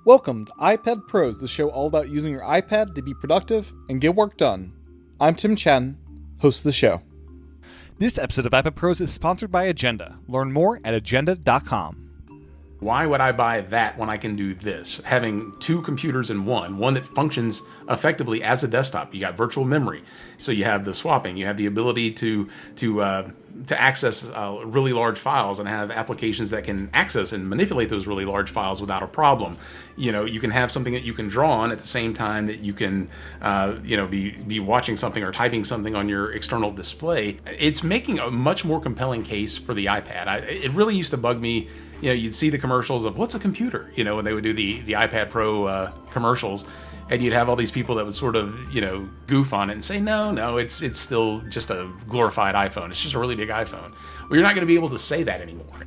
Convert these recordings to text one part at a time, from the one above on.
Welcome to iPad Pros, the show all about using your iPad to be productive and get work done. I'm Tim Chen, host of the show. This episode of iPad Pros is sponsored by Agenda. Learn more at agenda.com. Why would I buy that when I can do this? Having two computers in one that functions effectively as a desktop. You got virtual memory, so you have the swapping, you have the ability to access really large files and have applications that can access and manipulate those really large files without a problem. You know, you can have something that you can draw on at the same time that you can, be watching something or typing something on your external display. It's making a much more compelling case for the iPad. It really used to bug me. You know, you'd see the commercials of what's a computer, you know, when they would do the iPad Pro commercials, and you'd have all these people that would sort of, goof on it and say, no, it's still just a glorified iPhone. It's just a really big iPhone. Well, you're not going to be able to say that anymore.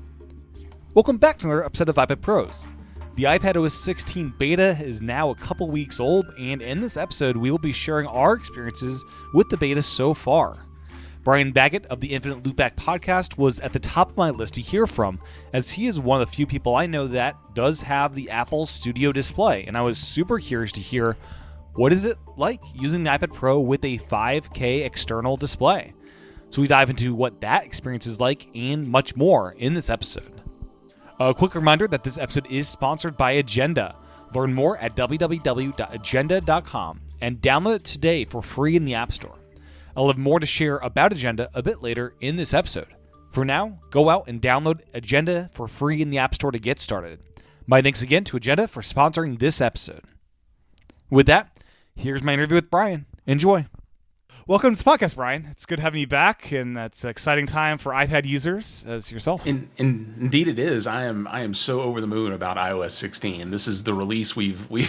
Welcome back to another episode of iPad Pros. The iPad OS 16 beta is now a couple weeks old, and in this episode, we will be sharing our experiences with the beta so far. Brian Baggett of the Infinite Loopback podcast was at the top of my list to hear from, as he is one of the few people I know that does have the Apple Studio display, and I was super curious to hear what is it like using the iPad Pro with a 5K external display. So we dive into what that experience is like and much more in this episode. A quick reminder that this episode is sponsored by Agenda. Learn more at www.agenda.com and download it today for free in the App Store. I'll have more to share about Agenda a bit later in this episode. For now, go out and download Agenda for free in the App Store to get started. My thanks again to Agenda for sponsoring this episode. With that, here's my interview with Brian. Enjoy. Welcome to the podcast, Brian. It's good having you back, and it's an exciting time for iPad users as yourself. Indeed, it is. I am so over the moon about iOS 16. This is the release we've we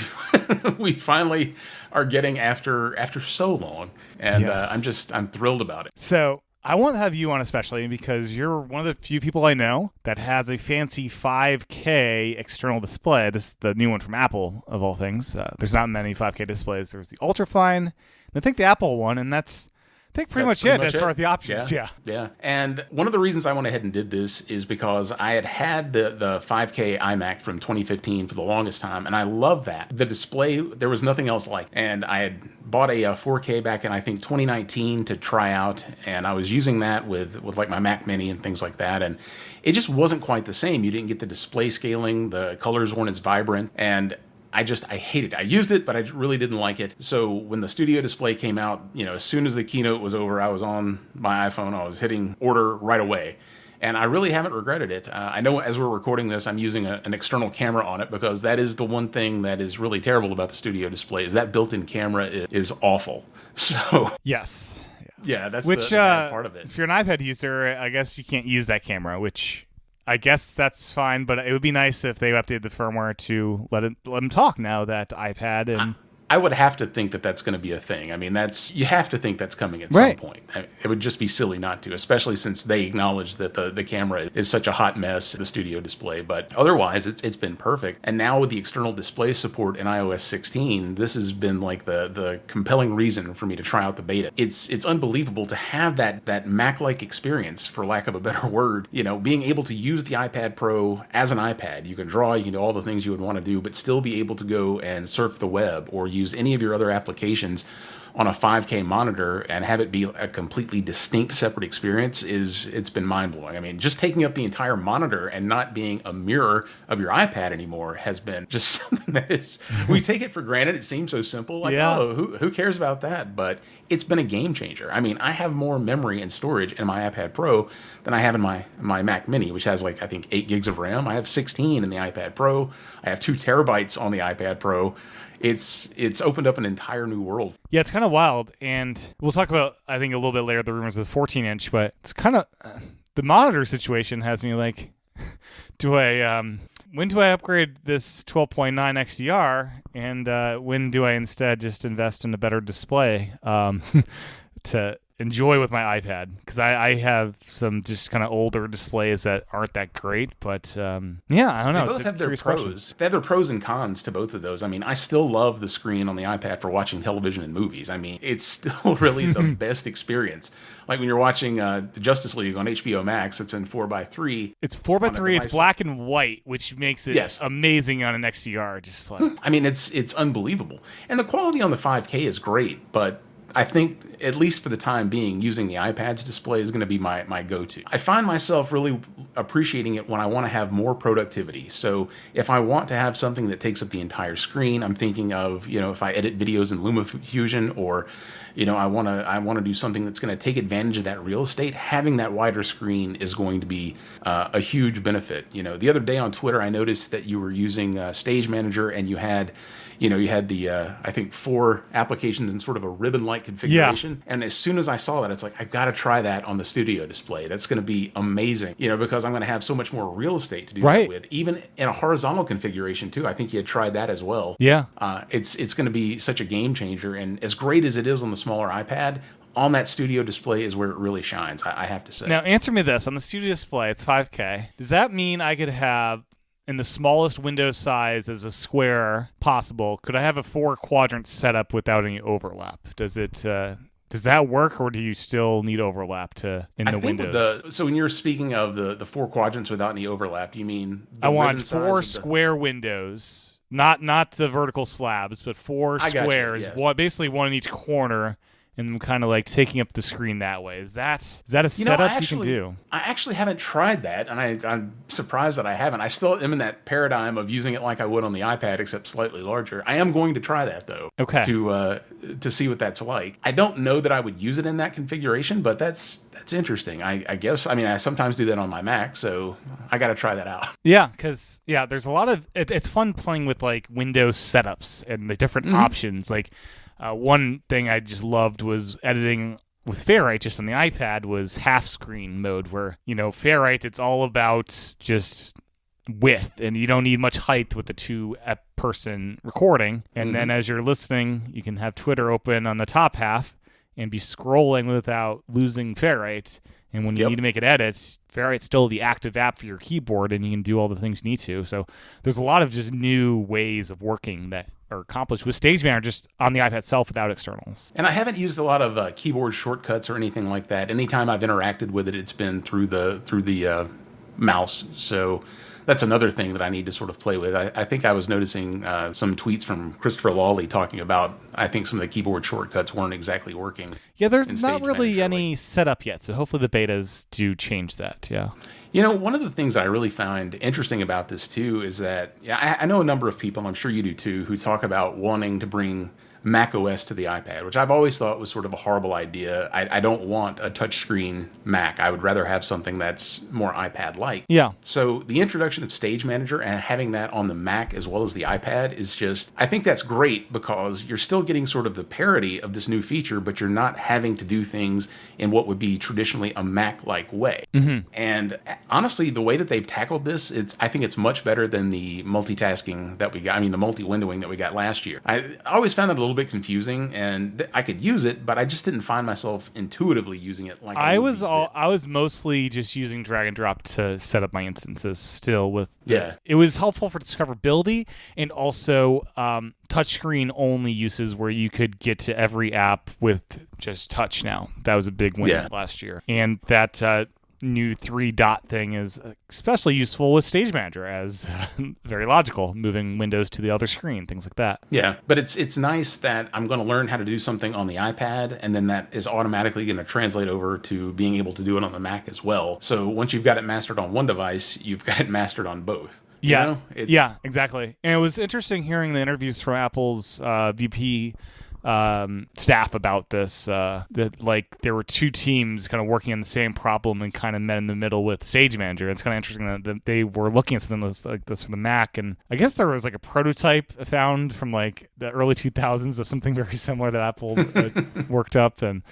finally are getting after so long, and yes. I'm thrilled about it. So I want to have you on especially because you're one of the few people I know that has a fancy 5K external display. This is the new one from Apple, of all things. There's not many 5K displays. There's the Ultrafine. I think the Apple one, and that's pretty much it as far as the options. Yeah. And one of the reasons I went ahead and did this is because I had the 5K iMac from 2015 for the longest time, and I love that. The display, there was nothing else like it. And I had bought a 4K back in, I think, 2019 to try out, and I was using that with like my Mac Mini and things like that, and it just wasn't quite the same. You didn't get the display scaling, the colors weren't as vibrant, and I hated it. I used it, but I really didn't like it. So when the Studio display came out, as soon as the keynote was over, I was on my iPhone. I was hitting order right away. And I really haven't regretted it. I know as we're recording this, I'm using an external camera on it because that is the one thing that is really terrible about the Studio display is that built-in camera is awful. So yes. Yeah, that's the bad part of it. If you're an iPad user, I guess you can't use that camera, which I guess that's fine, but it would be nice if they updated the firmware to let them talk now that iPad and I would have to think that that's going to be a thing. I mean, you have to think that's coming at some point. It would just be silly not to, especially since they acknowledge that the camera is such a hot mess, the Studio display. But otherwise, it's been perfect. And now with the external display support in iOS 16, this has been like the compelling reason for me to try out the beta. It's unbelievable to have that Mac-like experience, for lack of a better word. Being able to use the iPad Pro as an iPad. You can draw, you can do all the things you would want to do, but still be able to go and surf the web or use any of your other applications on a 5K monitor and have it be a completely distinct, separate experience it's been mind-blowing. I mean, just taking up the entire monitor and not being a mirror of your iPad anymore has been just something that is, we take it for granted. It seems so simple, who cares about that? But it's been a game changer. I mean, I have more memory and storage in my iPad Pro than I have in my Mac Mini, which has I think 8 gigs of RAM. I have 16 in the iPad Pro. I have 2 terabytes on the iPad Pro. It's opened up an entire new world. Yeah, it's kind of wild, and we'll talk about, I think, a little bit later, the rumors of the 14-inch, but it's kind of, the monitor situation has me like, when do I upgrade this 12.9 XDR, and when do I instead just invest in a better display? enjoy with my iPad, because I have some just kind of older displays that aren't that great. But I don't know. They both have their pros. Question. They have their pros and cons to both of those. I mean, I still love the screen on the iPad for watching television and movies. I mean, it's still really the best experience. Like when you're watching the Justice League on HBO Max, it's in 4:3. It's 4:3. It's black and white, which makes it amazing on an XDR. Just like I mean, it's unbelievable, and the quality on the 5K is great. But I think, at least for the time being, using the iPad's display is going to be my go-to. I find myself really appreciating it when I want to have more productivity. So if I want to have something that takes up the entire screen, I'm thinking of, if I edit videos in LumaFusion, or I want to do something that's going to take advantage of that real estate, having that wider screen is going to be a huge benefit. The other day on Twitter, I noticed that you were using Stage Manager, and you had the, I think, 4 applications in sort of a ribbon-like configuration. Yeah. And as soon as I saw that, it's like, I've got to try that on the studio display. That's going to be amazing, because I'm going to have so much more real estate to do that with. Even in a horizontal configuration, too. I think you had tried that as well. Yeah. It's going to be such a game changer. And as great as it is on the smaller iPad, on that studio display is where it really shines, I have to say. Now, answer me this. On the studio display, it's 5K. Does that mean I could have, in the smallest window size as a square possible, could I have a 4-quadrant setup without any overlap? Does that work, or do you still need overlap in the windows? So when you're speaking of the 4 quadrants without any overlap, do you mean I want 4 square windows, not the vertical slabs, but 4 squares, basically one in each corner, and kind of like taking up the screen that way. Is that a setup you can do? I actually haven't tried that, and I'm surprised that I haven't. I still am in that paradigm of using it like I would on the iPad, except slightly larger. I am going to try that, though, to see what that's like. I don't know that I would use it in that configuration, but that's interesting. I guess. I mean, I sometimes do that on my Mac, so I got to try that out. Yeah, because there's a lot of it's fun playing with like Windows setups and the different options. Like one thing I just loved was editing with Fairlight just on the iPad was half screen mode, where Fairlight, it's all about just width, and you don't need much height with the 2-person recording. And then as you're listening, you can have Twitter open on the top half and be scrolling without losing Fairlight. And when you need to make an edit, Fairlight's still the active app for your keyboard, and you can do all the things you need to. So there's a lot of just new ways of working that are accomplished with Stage Manager just on the iPad itself without externals. And I haven't used a lot of keyboard shortcuts or anything like that. Anytime I've interacted with it, it's been through the mouse. So that's another thing that I need to sort of play with. I think I was noticing some tweets from Christopher Lawley talking about, I think some of the keyboard shortcuts weren't exactly working. Yeah, there's not really any setup yet, so hopefully the betas do change that, yeah. One of the things that I really find interesting about this, too, is that I know a number of people, and I'm sure you do, too, who talk about wanting to bring Mac OS to the iPad, which I've always thought was sort of a horrible idea. I don't want a touchscreen Mac. I would rather have something that's more iPad-like. Yeah. So the introduction of Stage Manager and having that on the Mac as well as the iPad is just, I think that's great, because you're still getting sort of the parity of this new feature, but you're not having to do things in what would be traditionally a Mac-like way. Mm-hmm. And honestly, the way that they've tackled this, I think it's much better than the multitasking that we got. The multi-windowing that we got last year. I always found that a little bit confusing, and I could use it, but I just didn't find myself intuitively using it like I was mostly just using drag and drop to set up my instances still with it was helpful for discoverability, and also touchscreen only uses where you could get to every app with just touch now. That was a big win last year, and that new 3-dot thing is especially useful with Stage Manager, as very logical, moving windows to the other screen, things like that. Yeah, but it's nice that I'm going to learn how to do something on the iPad, and then that is automatically going to translate over to being able to do it on the Mac as well. So once you've got it mastered on one device, you've got it mastered on both. Yeah, exactly. And it was interesting hearing the interviews from Apple's VP staff about this, that like there were 2 teams kind of working on the same problem and kind of met in the middle with Stage Manager. It's kind of interesting that they were looking at something like this for the Mac, and I guess there was like a prototype found from like the early 2000s of something very similar that Apple worked up, and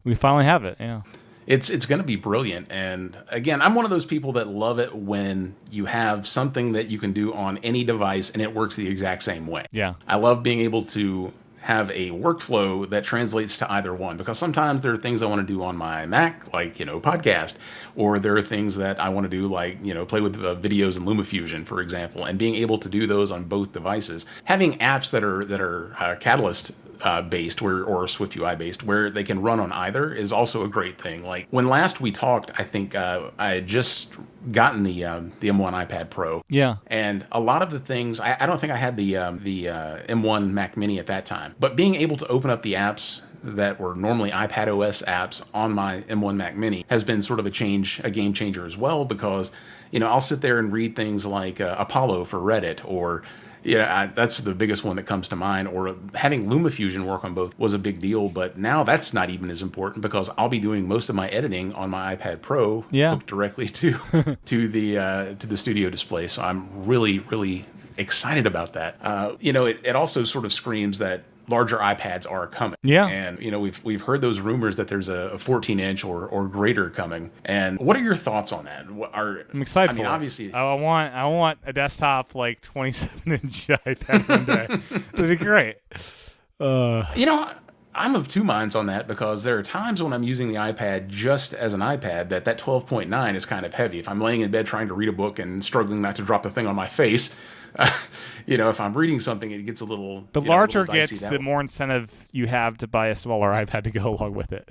we finally have it. Yeah. It's going to be brilliant. And again, I'm one of those people that love it when you have something that you can do on any device and it works the exact same way. Yeah. I love being able to have a workflow that translates to either one, because sometimes there are things I want to do on my Mac, like, podcast, or there are things that I want to do, like, play with videos in LumaFusion, for example, and being able to do those on both devices. Having apps that are Catalyst based or SwiftUI based, where they can run on either, is also a great thing. Like when last we talked, I think I had just gotten the M1 iPad Pro. Yeah. And a lot of the things, I don't think I had the M1 Mac Mini at that time, but being able to open up the apps that were normally iPad OS apps on my M1 Mac Mini has been sort of a game changer as well, because, I'll sit there and read things like Apollo for Reddit, or that's the biggest one that comes to mind. Or having LumaFusion work on both was a big deal, but now that's not even as important, because I'll be doing most of my editing on my iPad Pro hooked directly to the studio display. So I'm really, really excited about that. It also sort of screams that larger iPads are coming. Yeah. And, we've heard those rumors that there's a 14-inch or greater coming. And what are your thoughts on that? I'm excited for it. Obviously, I want a desktop, like 27-inch iPad one day. That'd be great. I'm of two minds on that, because there are times when I'm using the iPad just as an iPad that 12.9 is kind of heavy. If I'm laying in bed trying to read a book and struggling not to drop the thing on my face, if I'm reading something, it gets a little... The larger it gets, the more incentive you have to buy a smaller iPad to go along with it.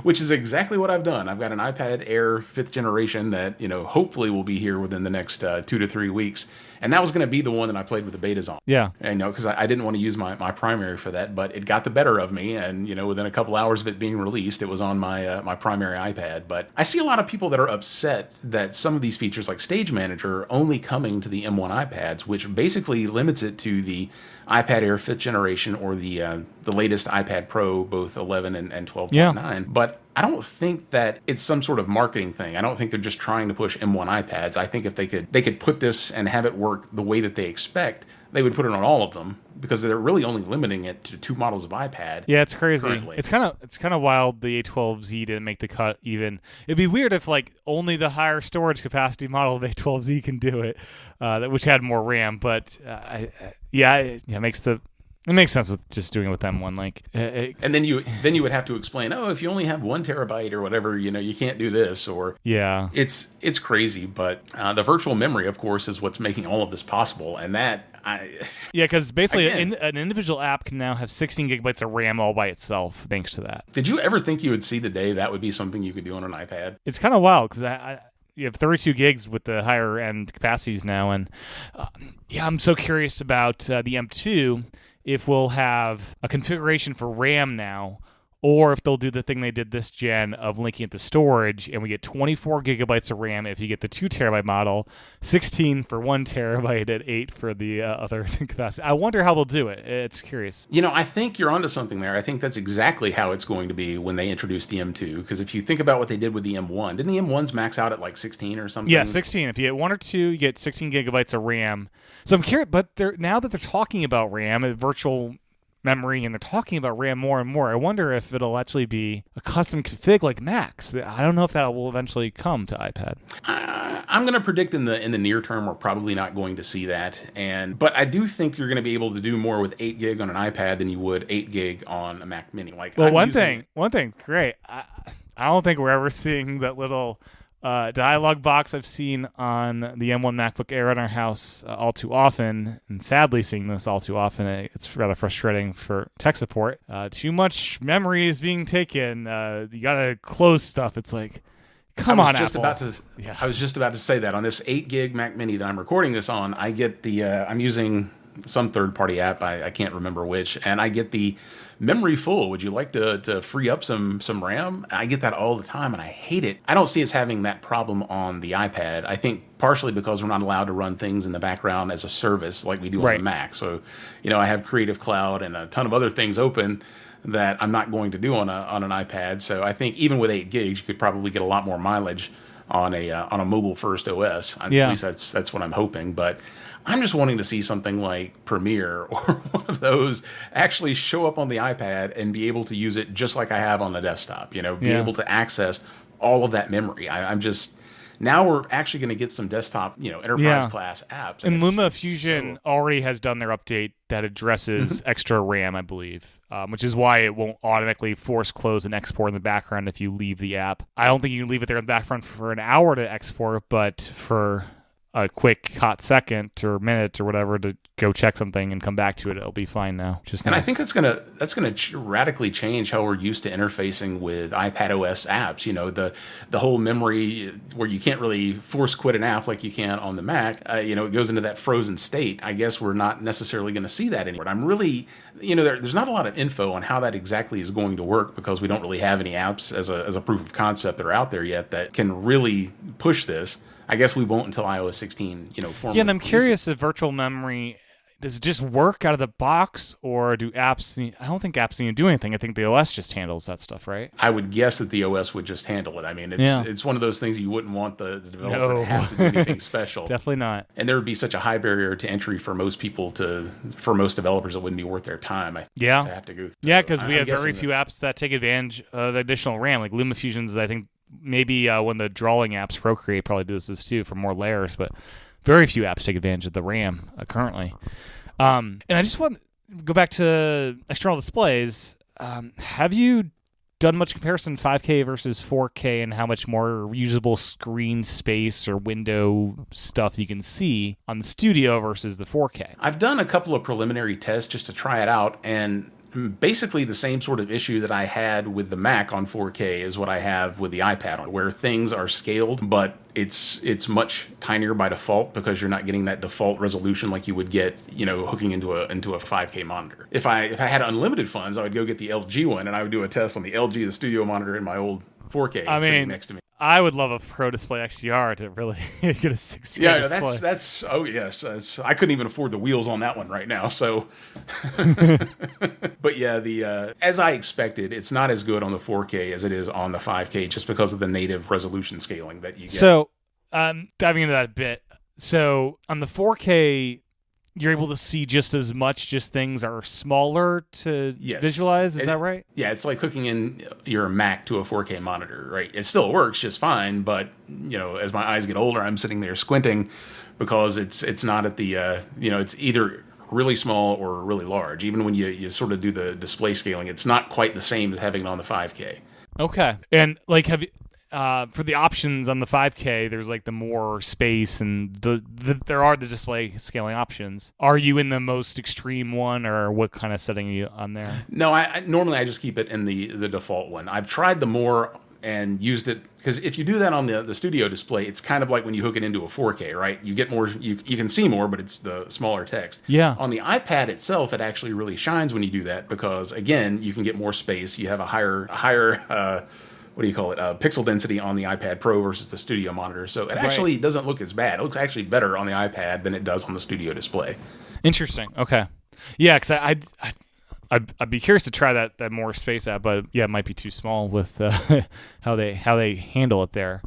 Which is exactly what I've done. I've got an iPad Air 5th generation that, hopefully will be here within the next 2 to 3 weeks. And that was going to be the one that I played with the betas on. Yeah. Because I didn't want to use my primary for that, but it got the better of me. And, within a couple hours of it being released, it was on my primary iPad. But I see a lot of people that are upset that some of these features, like Stage Manager, are only coming to the M1 iPads, which basically limits it to the iPad Air 5th generation or the latest iPad Pro, both 11 and 12.9. Yeah. But I don't think that it's some sort of marketing thing. I don't think they're just trying to push M1 iPads. I think if they could put this and have it work the way that they expect, they would put it on all of them, because they're really only limiting it to 2 models of iPad. Yeah, it's crazy. Currently. It's kind of wild the A12Z didn't make the cut even. It'd be weird if only the higher storage capacity model of A12Z can do it, which had more RAM. But it makes sense with just doing it with M1. And then you would have to explain, if you only have 1 terabyte or whatever, you can't do this. Or it's crazy. But the virtual memory, of course, is what's making all of this possible. And because basically an individual app can now have 16 gigabytes of RAM all by itself, thanks to that. Did you ever think you would see the day that would be something you could do on an iPad? It's kind of wild, because you have 32 gigs with the higher end capacities now, and I'm so curious about the M2. If we'll have a configuration for RAM now, or if they'll do the thing they did this gen of linking it to storage, and we get 24 gigabytes of RAM if you get the 2 terabyte model, 16 for 1 terabyte, and 8 for the other capacity. I wonder how they'll do it. It's curious. I think you're onto something there. I think that's exactly how it's going to be when they introduce the M2. Because if you think about what they did with the M1, didn't the M1s max out at 16 or something? Yeah, 16. If you get 1 or 2, you get 16 gigabytes of RAM. So I'm curious, but now that they're talking about RAM, virtual memory, and they're talking about RAM more and more, I wonder if it'll actually be a custom config like Macs. I don't know if that will eventually come to iPad. I'm going to predict in the near term we're probably not going to see that, but I do think you're going to be able to do more with 8 gig on an iPad than you would 8 gig on a Mac Mini. One thing, great. I don't think we're ever seeing that little dialog box I've seen on the M1 MacBook Air in our house all too often, and sadly seeing this all too often. It's rather frustrating for tech support. Too much memory is being taken. You gotta close stuff. It's like, come on, Apple. I was just about to say that on this 8 gig Mac Mini that I'm recording this on, I get I'm using some third-party app, I can't remember which, and I get the memory full. Would you like to free up some RAM? I get that all the time, and I hate it. I don't see us having that problem on the iPad. I think partially because we're not allowed to run things in the background as a service like we do on the Mac. So, I have Creative Cloud and a ton of other things open that I'm not going to do on an iPad. So I think even with 8 gigs, you could probably get a lot more mileage on a mobile first OS. At least that's what I'm hoping. But I'm just wanting to see something like Premiere or one of those actually show up on the iPad and be able to use it just like I have on the desktop. Be able to access all of that memory. I'm just Now we're actually going to get some desktop, enterprise class apps. And LumaFusion already has done their update that addresses extra RAM, I believe, which is why it won't automatically force close and export in the background if you leave the app. I don't think you can leave it there in the background for an hour to export, but for a quick hot second or minute or whatever to go check something and come back to it, it'll be fine now. And I think that's gonna radically change how we're used to interfacing with iPad OS apps. The whole memory where you can't really force quit an app like you can on the Mac. It goes into that frozen state. I guess we're not necessarily going to see that anymore. I'm really, there's not a lot of info on how that exactly is going to work because we don't really have any apps as a proof of concept that are out there yet that can really push this. I guess we won't until iOS 16, formally. Yeah, and I'm curious if virtual memory, does it just work out of the box, or do apps I don't think apps need to do anything. I think the OS just handles that stuff, right? I would guess that the OS would just handle it. I mean, it's one of those things you wouldn't want the developer to have to do anything special. Definitely not. And there would be such a high barrier to entry for most people for most developers, it wouldn't be worth their time. To have to go through. Yeah, because we have very few apps that take advantage of additional RAM. Like LumaFusion's, I think, maybe when the drawing apps, Procreate probably does this too for more layers, but very few apps take advantage of the RAM currently. And I just want to go back to external displays. Have you done much comparison 5K versus 4K and how much more usable screen space or window stuff you can see on the studio versus the 4K? I've done a couple of preliminary tests just to try it out, and basically the same sort of issue that I had with the Mac on 4K is what I have with the iPad, where things are scaled, but it's much tinier by default because you're not getting that default resolution like you would get, hooking into a 5K monitor. If I had unlimited funds, I would go get the LG one and I would do a test on the LG, the studio monitor, in my old 4K sitting next to me. I would love a Pro Display XDR to really get a 6K display. That's oh yes, I couldn't even afford the wheels on that one right now. So, but yeah, as I expected, it's not as good on the 4K as it is on the 5K, just because of the native resolution scaling that you get. So, diving into that a bit. So on the 4K, you're able to see just as much, just things are smaller to visualize. Is that right? Yeah, it's like hooking in your Mac to a 4K monitor, right? It still works just fine, but as my eyes get older, I'm sitting there squinting because it's not at the it's either really small or really large. Even when you sort of do the display scaling, it's not quite the same as having it on the 5K. Okay, and like have you? For the options on the 5K, there's like the more space and there are the display scaling options. Are you in the most extreme one, or what kind of setting are you on there? No, I normally I just keep it in the default one. I've tried the more and used it because if you do that on the studio display, it's kind of like when you hook it into a 4K, right? You get more, you can see more, but it's the smaller text. Yeah. On the iPad itself, it actually really shines when you do that because again, you can get more space. You have a higher what do you call it? Pixel density on the iPad Pro versus the studio monitor. So it actually doesn't look as bad. It looks actually better on the iPad than it does on the studio display. Interesting. Okay. Yeah, because I'd be curious to try that more space app, but yeah, it might be too small with how they handle it there.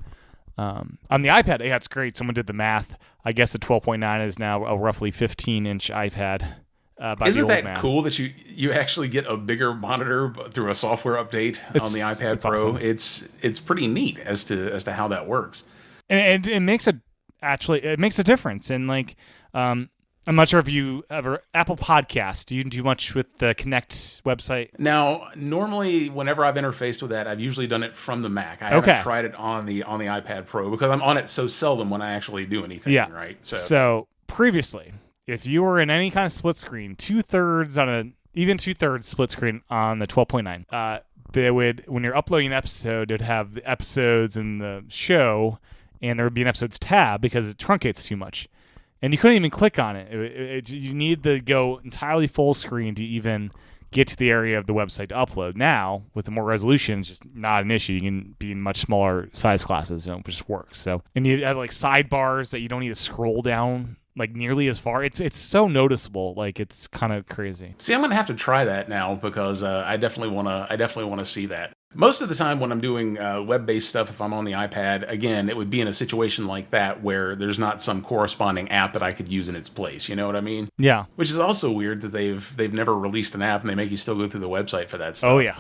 On the iPad, yeah, it's great. Someone did the math. I guess the 12.9 is now a roughly 15-inch iPad. Isn't that cool that you actually get a bigger monitor through a software update on the iPad Pro? Awesome. It's pretty neat as to how that works, and it makes a difference. And like, I'm not sure if you ever Apple Podcasts. Do you do much with the Connect website? Now, normally, whenever I've interfaced with that, I've usually done it from the Mac. I haven't tried it on the iPad Pro because I'm on it so seldom when I actually do anything. Yeah. Right. So previously, if you were in any kind of split screen, two-thirds split screen on the 12.9, they would, when you're uploading an episode, it would have the episodes in the show, and there would be an episodes tab because it truncates too much. And you couldn't even click on it. You need to go entirely full screen to even get to the area of the website to upload. Now, with the more resolution, it's just not an issue. You can be in much smaller size classes, and it just works. So, and you have like sidebars that you don't need to scroll down like nearly as far. It's so noticeable. Like it's kind of crazy. See, I'm gonna have to try that now because I definitely wanna see that. Most of the time when I'm doing web-based stuff, if I'm on the iPad, again, it would be in a situation like that where there's not some corresponding app that I could use in its place. You know what I mean? Yeah. Which is also weird that they've never released an app and they make you still go through the website for that stuff. Oh, yeah.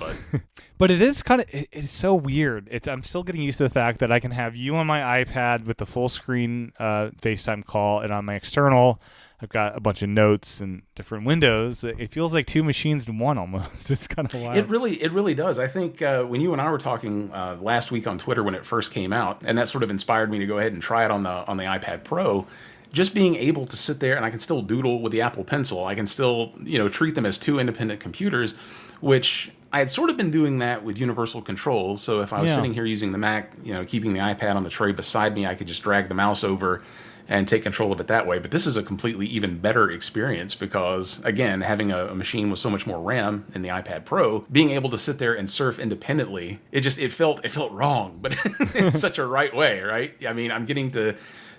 But But it is kind of, it's so weird. I'm still getting used to the fact that I can have you on my iPad with the full screen FaceTime call, and on my external, I've got a bunch of notes and different windows. It feels like two machines in one almost. It's kind of wild. It really does. I think when you and I were talking last week on Twitter when it first came out, and that sort of inspired me to go ahead and try it on the iPad Pro. Just being able to sit there, and I can still doodle with the Apple Pencil. I can still, treat them as two independent computers, which I had sort of been doing that with universal control. So if I was sitting here using the Mac, keeping the iPad on the tray beside me, I could just drag the mouse over and take control of it that way. But this is a completely even better experience because, again, having a machine with so much more RAM in the iPad Pro, being able to sit there and surf independently, it felt wrong, but in such a right way, right? I mean, I'm getting to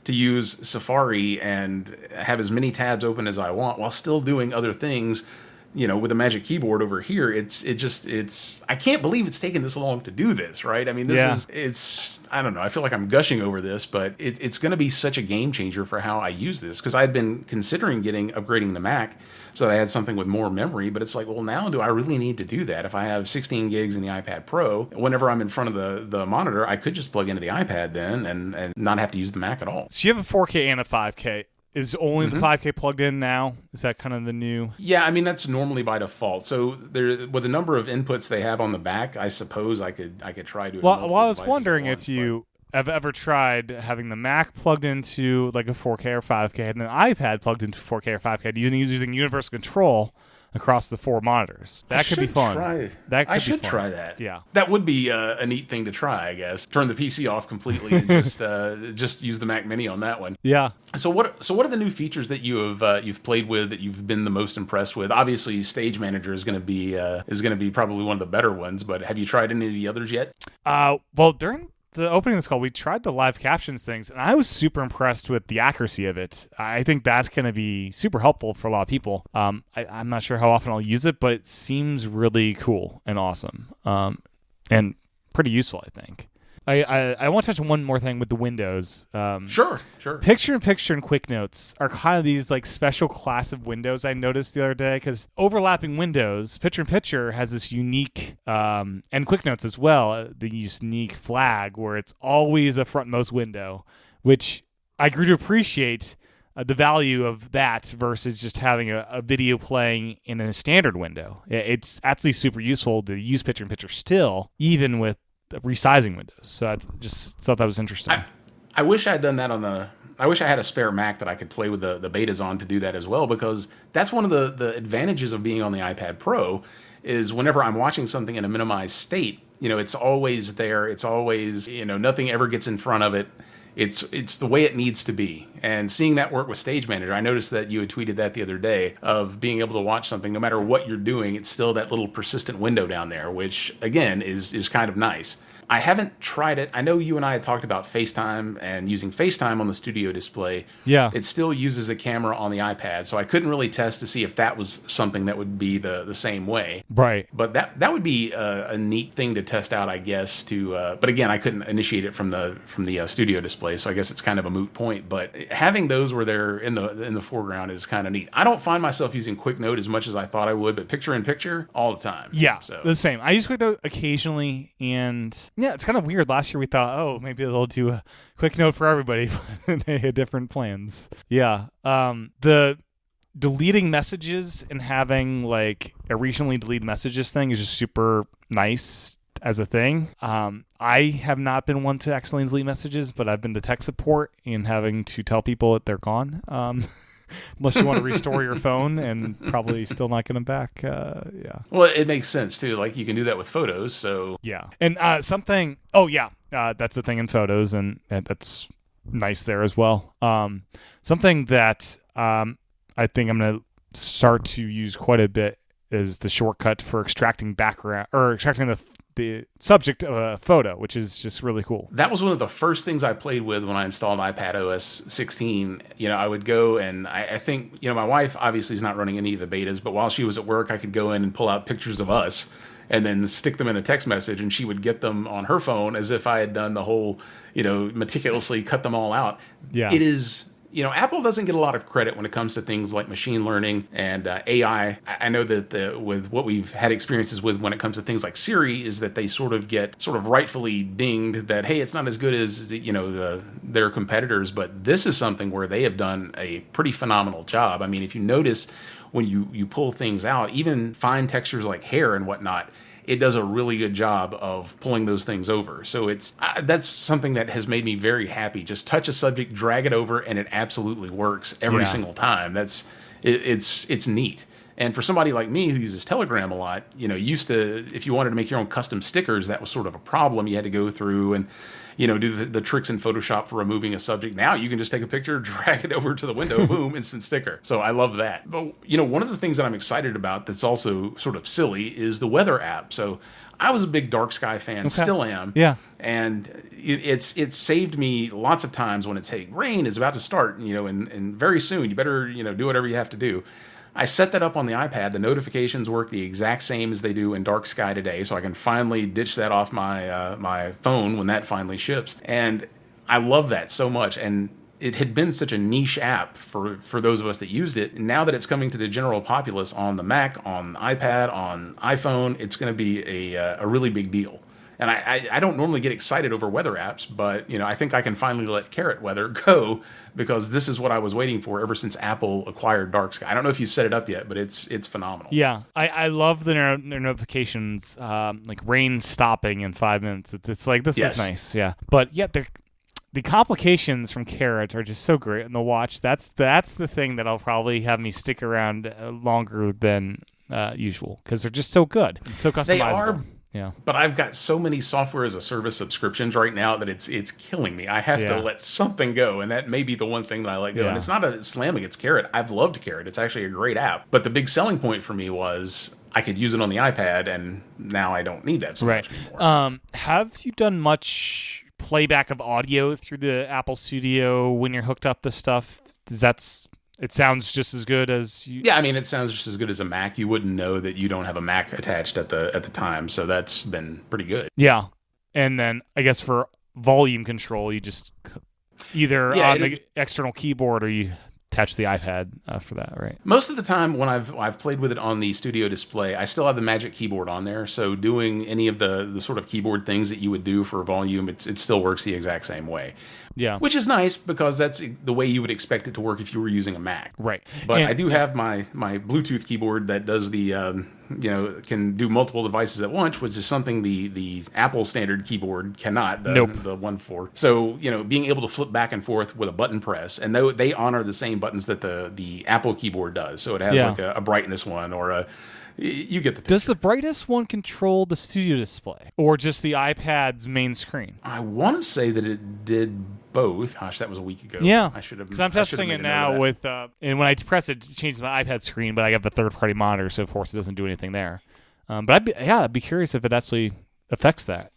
use Safari and have as many tabs open as I want while still doing other things. With the Magic Keyboard over here, it's I can't believe it's taken this long to do this, right? I mean, I don't know. I feel like I'm gushing over this, but it's going to be such a game changer for how I use this, because I'd been considering upgrading the Mac so that I had something with more memory, but it's like, well, now do I really need to do that? If I have 16 gigs in the iPad Pro, whenever I'm in front of the monitor, I could just plug into the iPad then and not have to use the Mac at all. So you have a 4K and a 5K. Is only the 5K plugged in now? Is that kind of the new? Yeah, I mean, that's normally by default. So with the number of inputs they have on the back, I suppose I could try to. Well, I was wondering if you have ever tried having the Mac plugged into like a 4K or 5K and then iPad plugged into 4K or 5K using universal control across the four monitors. That could be fun. I should try that. Yeah, that would be a neat thing to try, I guess. Turn the PC off completely and just use the Mac Mini on that one. Yeah. So what are the new features that you've played with that you've been the most impressed with? Obviously, Stage Manager is going to be probably one of the better ones. But have you tried any of the others yet? Well, during the opening of this call, we tried the live captions things, and I was super impressed with the accuracy of it. I think that's going to be super helpful for a lot of people. I'm not sure how often I'll use it, but it seems really cool and awesome, and pretty useful, I think. I want to touch on one more thing with the windows. Sure. Picture-in-Picture and Quick Notes are kind of these like special class of windows I noticed the other day, because overlapping windows, Picture-in-Picture has this unique, and Quick Notes as well, the unique flag where it's always a frontmost window, which I grew to appreciate the value of that versus just having a video playing in a standard window. It's actually super useful to use Picture-in-Picture still, even with resizing windows. So I just thought that was interesting. I wish I had done that I wish I had a spare Mac that I could play with the betas on to do that as well, because that's one of the advantages of being on the iPad Pro is whenever I'm watching something in a minimized state, it's always there. It's always, nothing ever gets in front of it. It's the way it needs to be. And seeing that work with Stage Manager, I noticed that you had tweeted that the other day, of being able to watch something, no matter what you're doing, it's still that little persistent window down there, which, again, is kind of nice. I haven't tried it. I know you and I had talked about FaceTime and using FaceTime on the studio display. Yeah. It still uses the camera on the iPad, so I couldn't really test to see if that was something that would be the same way. Right. But that would be a neat thing to test out, I guess. But again, I couldn't initiate it from the studio display, so I guess it's kind of a moot point. But having those where they're in the foreground is kind of neat. I don't find myself using Quick Note as much as I thought I would, but Picture-in-Picture all the time. Yeah, so the same. I use Quick Note occasionally, and yeah, it's kind of weird. Last year we thought, oh, maybe they'll do a Quick Note for everybody, but they had different plans. Yeah. The deleting messages and having like a recently deleted messages thing is just super nice as a thing. I have not been one to accidentally delete messages, but I've been to tech support and having to tell people that they're gone. Unless you want to restore your phone and probably still not get them back. Yeah. Well, it makes sense too. Like you can do that with photos. So yeah. And something. Oh yeah. That's the thing in photos, and that's nice there as well. Something that I think I'm gonna start to use quite a bit is the shortcut for extracting background or extracting the subject of a photo, which is just really cool. That was one of the first things I played with when I installed iPad OS 16. I would go and I think, my wife obviously is not running any of the betas, but while she was at work, I could go in and pull out pictures of us and then stick them in a text message, and she would get them on her phone as if I had done the whole, meticulously cut them all out. Yeah. It is Apple doesn't get a lot of credit when it comes to things like machine learning and AI. I know that with what we've had experiences with when it comes to things like Siri is that they sort of get rightfully dinged that, hey, it's not as good as, their competitors. But this is something where they have done a pretty phenomenal job. I mean, if you notice when you pull things out, even fine textures like hair and whatnot, it does a really good job of pulling those things over. So that's something that has made me very happy. Just touch a subject, drag it over, and it absolutely works every single time. It's neat. And for somebody like me who uses Telegram a lot, used to, if you wanted to make your own custom stickers, that was sort of a problem. You had to go through and do the tricks in Photoshop for removing a subject. Now you can just take a picture, drag it over to the window, boom, instant sticker. So I love that. But, one of the things that I'm excited about that's also sort of silly is the weather app. So I was a big dark sky fan, still am. Yeah. And it's saved me lots of times when it's, hey, rain is about to start, and very soon you better, do whatever you have to do. I set that up on the iPad. The notifications work the exact same as they do in Dark Sky today, so I can finally ditch that off my phone when that finally ships. And I love that so much. And it had been such a niche app for those of us that used it. And now that it's coming to the general populace on the Mac, on iPad, on iPhone, it's going to be a really big deal. And I don't normally get excited over weather apps, but I think I can finally let Carrot Weather go because this is what I was waiting for ever since Apple acquired Dark Sky. I don't know if you've set it up yet, but it's phenomenal. Yeah, I love their notifications, like rain stopping in 5 minutes. It's like, this is nice, yeah. But yeah, the complications from Carrot are just so great in the watch. That's the thing that'll probably have me stick around longer than usual because they're just so good. It's so customizable. They are. Yeah. But I've got so many software as a service subscriptions right now that it's killing me. I have to let something go, and that may be the one thing that I let go. And it's not a slamming, it's Carrot. I've loved Carrot. It's actually a great app. But the big selling point for me was I could use it on the iPad, and now I don't need that so much anymore. Have you done much playback of audio through the Apple Studio when you're hooked up to stuff? It sounds just as good as you... Yeah, I mean, it sounds just as good as a Mac. You wouldn't know that you don't have a Mac attached at the time, so that's been pretty good. Yeah, and then I guess for volume control, you just either on the external keyboard or you attach the iPad for that, right? Most of the time when I've played with it on the Studio Display, I still have the Magic Keyboard on there, so doing any of the sort of keyboard things that you would do for volume, it still works the exact same way. Yeah. Which is nice because that's the way you would expect it to work if you were using a Mac. Right. But I do have my Bluetooth keyboard that does the, can do multiple devices at once, which is something the Apple standard keyboard cannot, the 1.4. So, being able to flip back and forth with a button press, and they honor the same buttons that the Apple keyboard does. So it has like a brightness one or you get the picture. Does the brightest one control the Studio Display or just the iPad's main screen? I want to say that it did both. Gosh, that was a week ago. Yeah, I should have. Because I'm testing it now with, and when I press it changes my iPad screen, but I have the third-party monitor, so of course it doesn't do anything there. But I'd be curious if it actually affects that.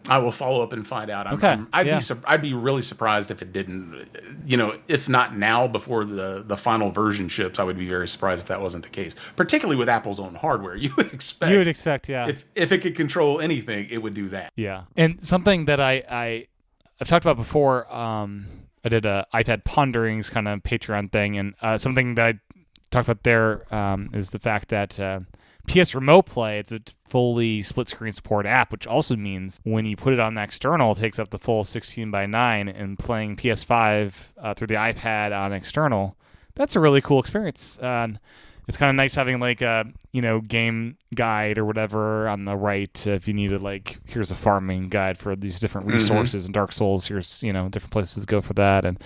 I will follow up and find out. I'd be really surprised if it didn't. If not now, before the final version ships, I would be very surprised if that wasn't the case. Particularly with Apple's own hardware, you would expect. Yeah. If it could control anything, it would do that. Yeah, and something that I've talked about before. I did a iPad Ponderings kind of Patreon thing, and something that I talked about there is the fact that PS Remote Play, it's a fully split screen support app, which also means when you put it on the external, it takes up the full 16:9, and playing PS5 through the iPad on external, that's a really cool experience. It's kind of nice having like a game guide or whatever on the right if you needed here's a farming guide for these different resources and Dark Souls, here's different places to go for that, and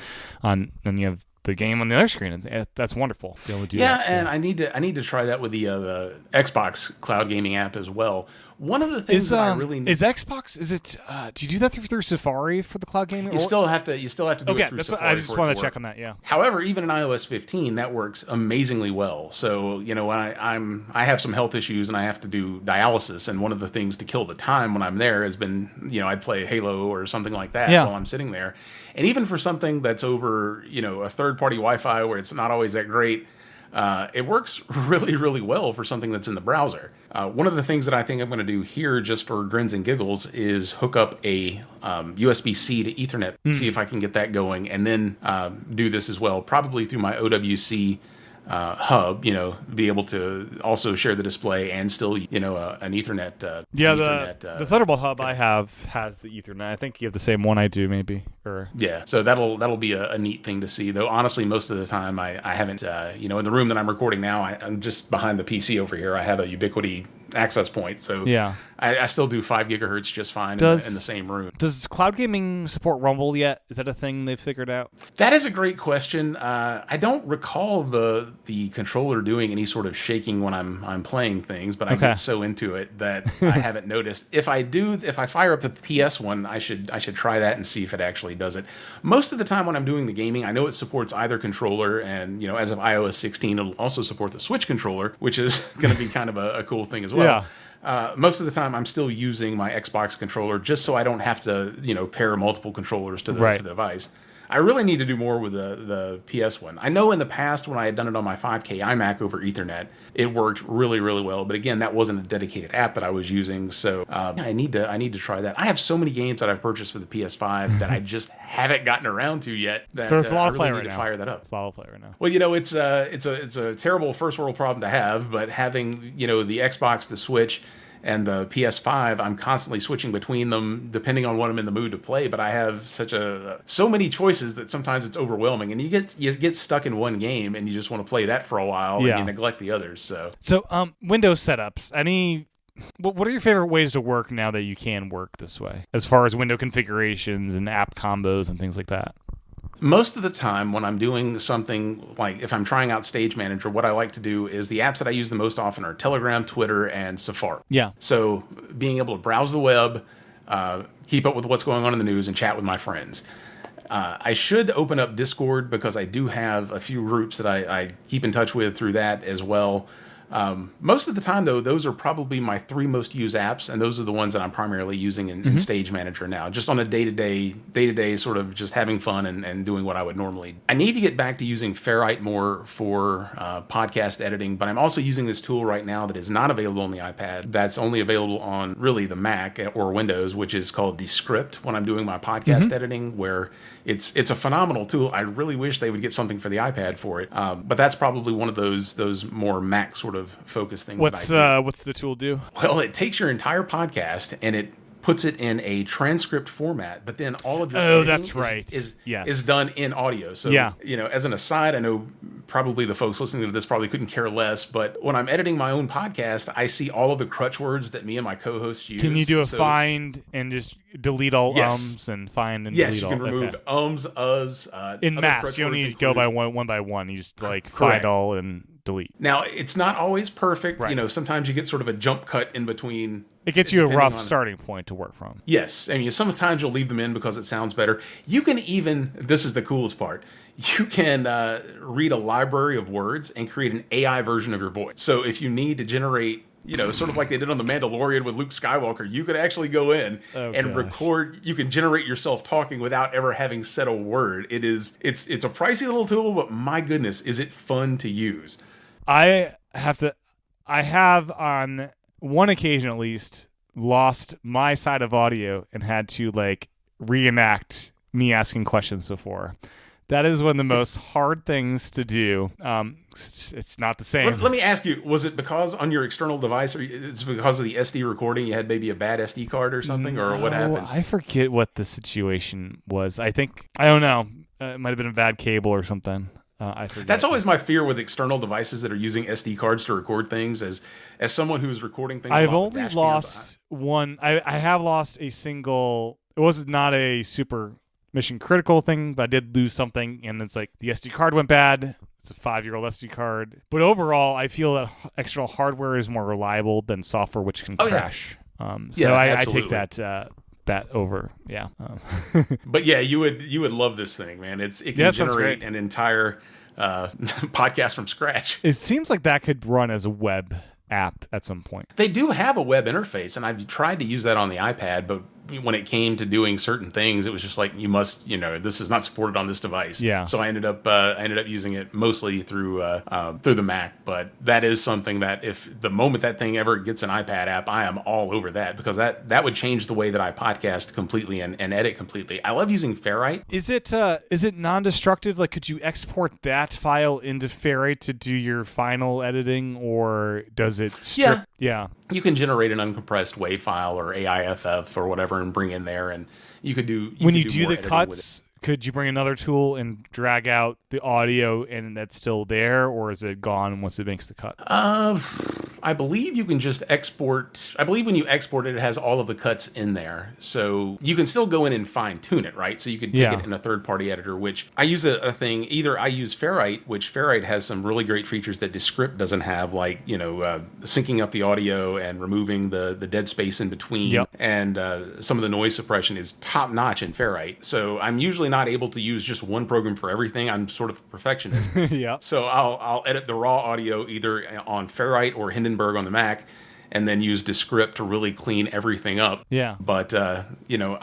then you have the game on the other screen. That's wonderful. To be able to do that. And I need to try that with the Xbox cloud gaming app as well. One of the things that I really need is Xbox. Is it? Do you do that through Safari for the cloud gaming? You still have to do it through Safari. I just want to check on that. Yeah. However, even in iOS 15, that works amazingly well. So when I have some health issues and I have to do dialysis, and one of the things to kill the time when I'm there has been I'd play Halo or something like that while I'm sitting there. And even for something that's over a third-party Wi-Fi where it's not always that great, it works really, really well for something that's in the browser. One of the things that I think I'm going to do here, just for grins and giggles, is hook up a USB-C to Ethernet, see if I can get that going, and then do this as well, probably through my OWC hub, be able to also share the display and still, an Ethernet. The Thunderbolt hub I have has the Ethernet. I think you have the same one I do, maybe. Yeah, so that'll be a neat thing to see. Though honestly, most of the time I haven't. In the room that I'm recording now, I'm just behind the PC over here. I have a Ubiquiti access point, so yeah, I still do 5 gigahertz just fine in the same room. Does cloud gaming support Rumble yet? Is that a thing they've figured out? That is a great question. I don't recall the controller doing any sort of shaking when I'm playing things, but I get so into it that I haven't noticed. If I fire up the PS one, I should try that and see if it actually does it. Most of the time when I'm doing the gaming, I know it supports either controller, and as of iOS 16, it'll also support the Switch controller, which is going to be kind of a cool thing as well. Yeah. Most of the time, I'm still using my Xbox controller just so I don't have to, pair multiple controllers to the device. I really need to do more with the PS one. I know in the past when I had done it on my 5K iMac over Ethernet, it worked really, really well. But again, that wasn't a dedicated app that I was using, so I need to try that. I have so many games that I've purchased for the PS5 that I just haven't gotten around to yet. That, so it's a lot of play right now. Fire that up. It's a lot of play right now. Well, it's a terrible first world problem to have, but having the Xbox, the Switch, and the PS5, I'm constantly switching between them depending on what I'm in the mood to play. But I have so many choices that sometimes it's overwhelming, and you get stuck in one game and you just want to play that for a while and you neglect the others. So Windows setups. What are your favorite ways to work now that you can work this way, as far as window configurations and app combos and things like that? Most of the time when I'm doing something like if I'm trying out Stage Manager, what I like to do is the apps that I use the most often are Telegram, Twitter, and Safari. Yeah. So being able to browse the web, keep up with what's going on in the news, and chat with my friends. I should open up Discord because I do have a few groups that I keep in touch with through that as well. Most of the time, though, those are probably my 3 most used apps, and those are the ones that I'm primarily using in Stage Manager now, just on a day-to-day sort of just having fun and doing what I would normally. I need to get back to using Ferrite more for podcast editing, but I'm also using this tool right now that is not available on the iPad, that's only available on really the Mac or Windows, which is called Descript when I'm doing my podcast editing, where it's a phenomenal tool. I really wish they would get something for the iPad for it, but that's probably one of those more Mac sort of focus things. What's the tool do? Well, it takes your entire podcast and it puts it in a transcript format, but then all of your is done in audio. So, as an aside, I know probably the folks listening to this probably couldn't care less, but when I'm editing my own podcast, I see all of the crutch words that me and my co-hosts use. Can you do a find and just delete all ums and find and delete all? Yes, you can remove ums, us. In mass, you don't need to go by one by one. You just find all and delete. Now, it's not always perfect. Right. Sometimes you get sort of a jump cut in between. It gets you a rough starting point to work from. Yes. I mean, sometimes you'll leave them in because it sounds better. You can even, this is the coolest part, you can read a library of words and create an AI version of your voice. So if you need to generate, sort of like they did on The Mandalorian with Luke Skywalker, you could actually go in and record, you can generate yourself talking without ever having said a word. It's a pricey little tool, but my goodness, is it fun to use. I have on one occasion at least lost my side of audio and had to reenact me asking questions before. That is one of the most hard things to do. It's not the same. Let me ask you, was it because on your external device, or it's because of the SD recording, you had maybe a bad SD card or something, or what happened? I forget what the situation was. I don't know. It might have been a bad cable or something. That's always my fear with external devices that are using SD cards to record things. As someone who is recording things, I've only lost one. I have lost a single. It was not a super mission critical thing, but I did lose something, and it's the SD card went bad. It's a 5-year-old SD card. But overall, I feel that external hardware is more reliable than software, which can crash. So I take that over, But you would love this thing, man. It can generate an entire podcast from scratch. It seems like that could run as a web app at some point. They do have a web interface, and I've tried to use that on the iPad, but when it came to doing certain things, it was just like, you must, this is not supported on this device. Yeah. So I ended up using it mostly through the Mac. But that is something that if the moment that thing ever gets an iPad app, I am all over that, because that would change the way that I podcast completely and edit completely. I love using Ferrite. Is it non-destructive? Like, could you export that file into Ferrite to do your final editing, or does it Yeah. You can generate an uncompressed WAV file or AIFF or whatever and bring in there, and you could do... When you do the cuts, could you bring another tool and drag out the audio and that's still there, or is it gone once it makes the cut? I believe you can just export... I believe when you export it, it has all of the cuts in there. So you can still go in and fine-tune it, right? So you could take it in a third-party editor, which I use a thing... Either I use Ferrite, which Ferrite has some really great features that Descript doesn't have, like, syncing up the audio and removing the dead space in between. Yep. And some of the noise suppression is top-notch in Ferrite. So I'm usually not able to use just one program for everything. I'm sort of a perfectionist. Yeah. So I'll edit the raw audio either on Ferrite or Hindenburg on the Mac, and then use Descript to really clean everything up. Yeah. But, I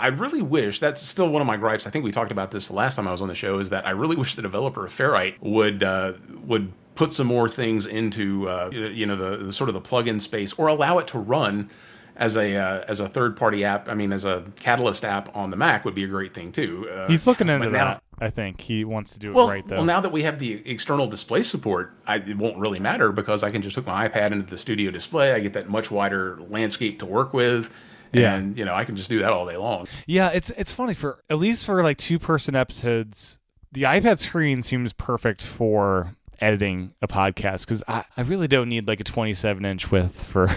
really wish, that's still one of my gripes. I think we talked about this the last time I was on the show, is that I really wish the developer of Ferrite would put some more things into, the sort of the plugin space, or allow it to run as a third-party app. I mean, as a Catalyst app on the Mac would be a great thing, too. He's looking into that. I think he wants to do it right, though. Well, now that we have the external display support, it won't really matter, because I can just hook my iPad into the studio display. I get that much wider landscape to work with. Yeah. And, I can just do that all day long. Yeah, it's funny, at least for like 2-person episodes, the iPad screen seems perfect for editing a podcast, because I really don't need like a 27-inch width for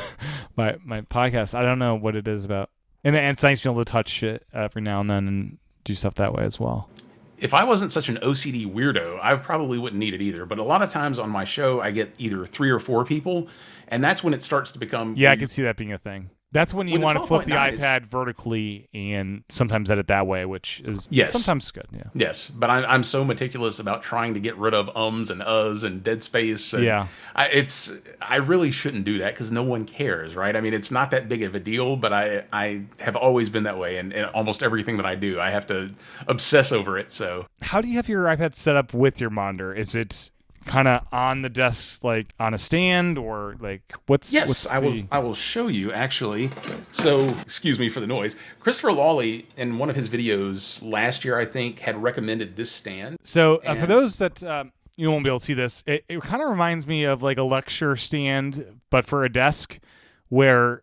my podcast. I don't know what it is about. And it's nice being able to touch it every now and then and do stuff that way as well. If I wasn't such an OCD weirdo, I probably wouldn't need it either. But a lot of times on my show, I get either 3 or 4 people, and that's when it starts to become... Yeah, I can see that being a thing. That's when you want to flip the iPad vertically and sometimes edit that way, which is sometimes good. Yeah. Yes, but I'm so meticulous about trying to get rid of ums and uhs and dead space. And yeah. I really shouldn't do that, because no one cares, right? I mean, it's not that big of a deal, but I have always been that way, and almost everything that I do, I have to obsess over it. So, how do you have your iPad set up with your monitor? Is it kind of on the desk, like on a stand, or like I will show you, actually. So, excuse me for the noise. Christopher Lawley, in one of his videos last year, I think, had recommended this stand. So for those that you won't be able to see this, it kind of reminds me of like a lecture stand, but for a desk, where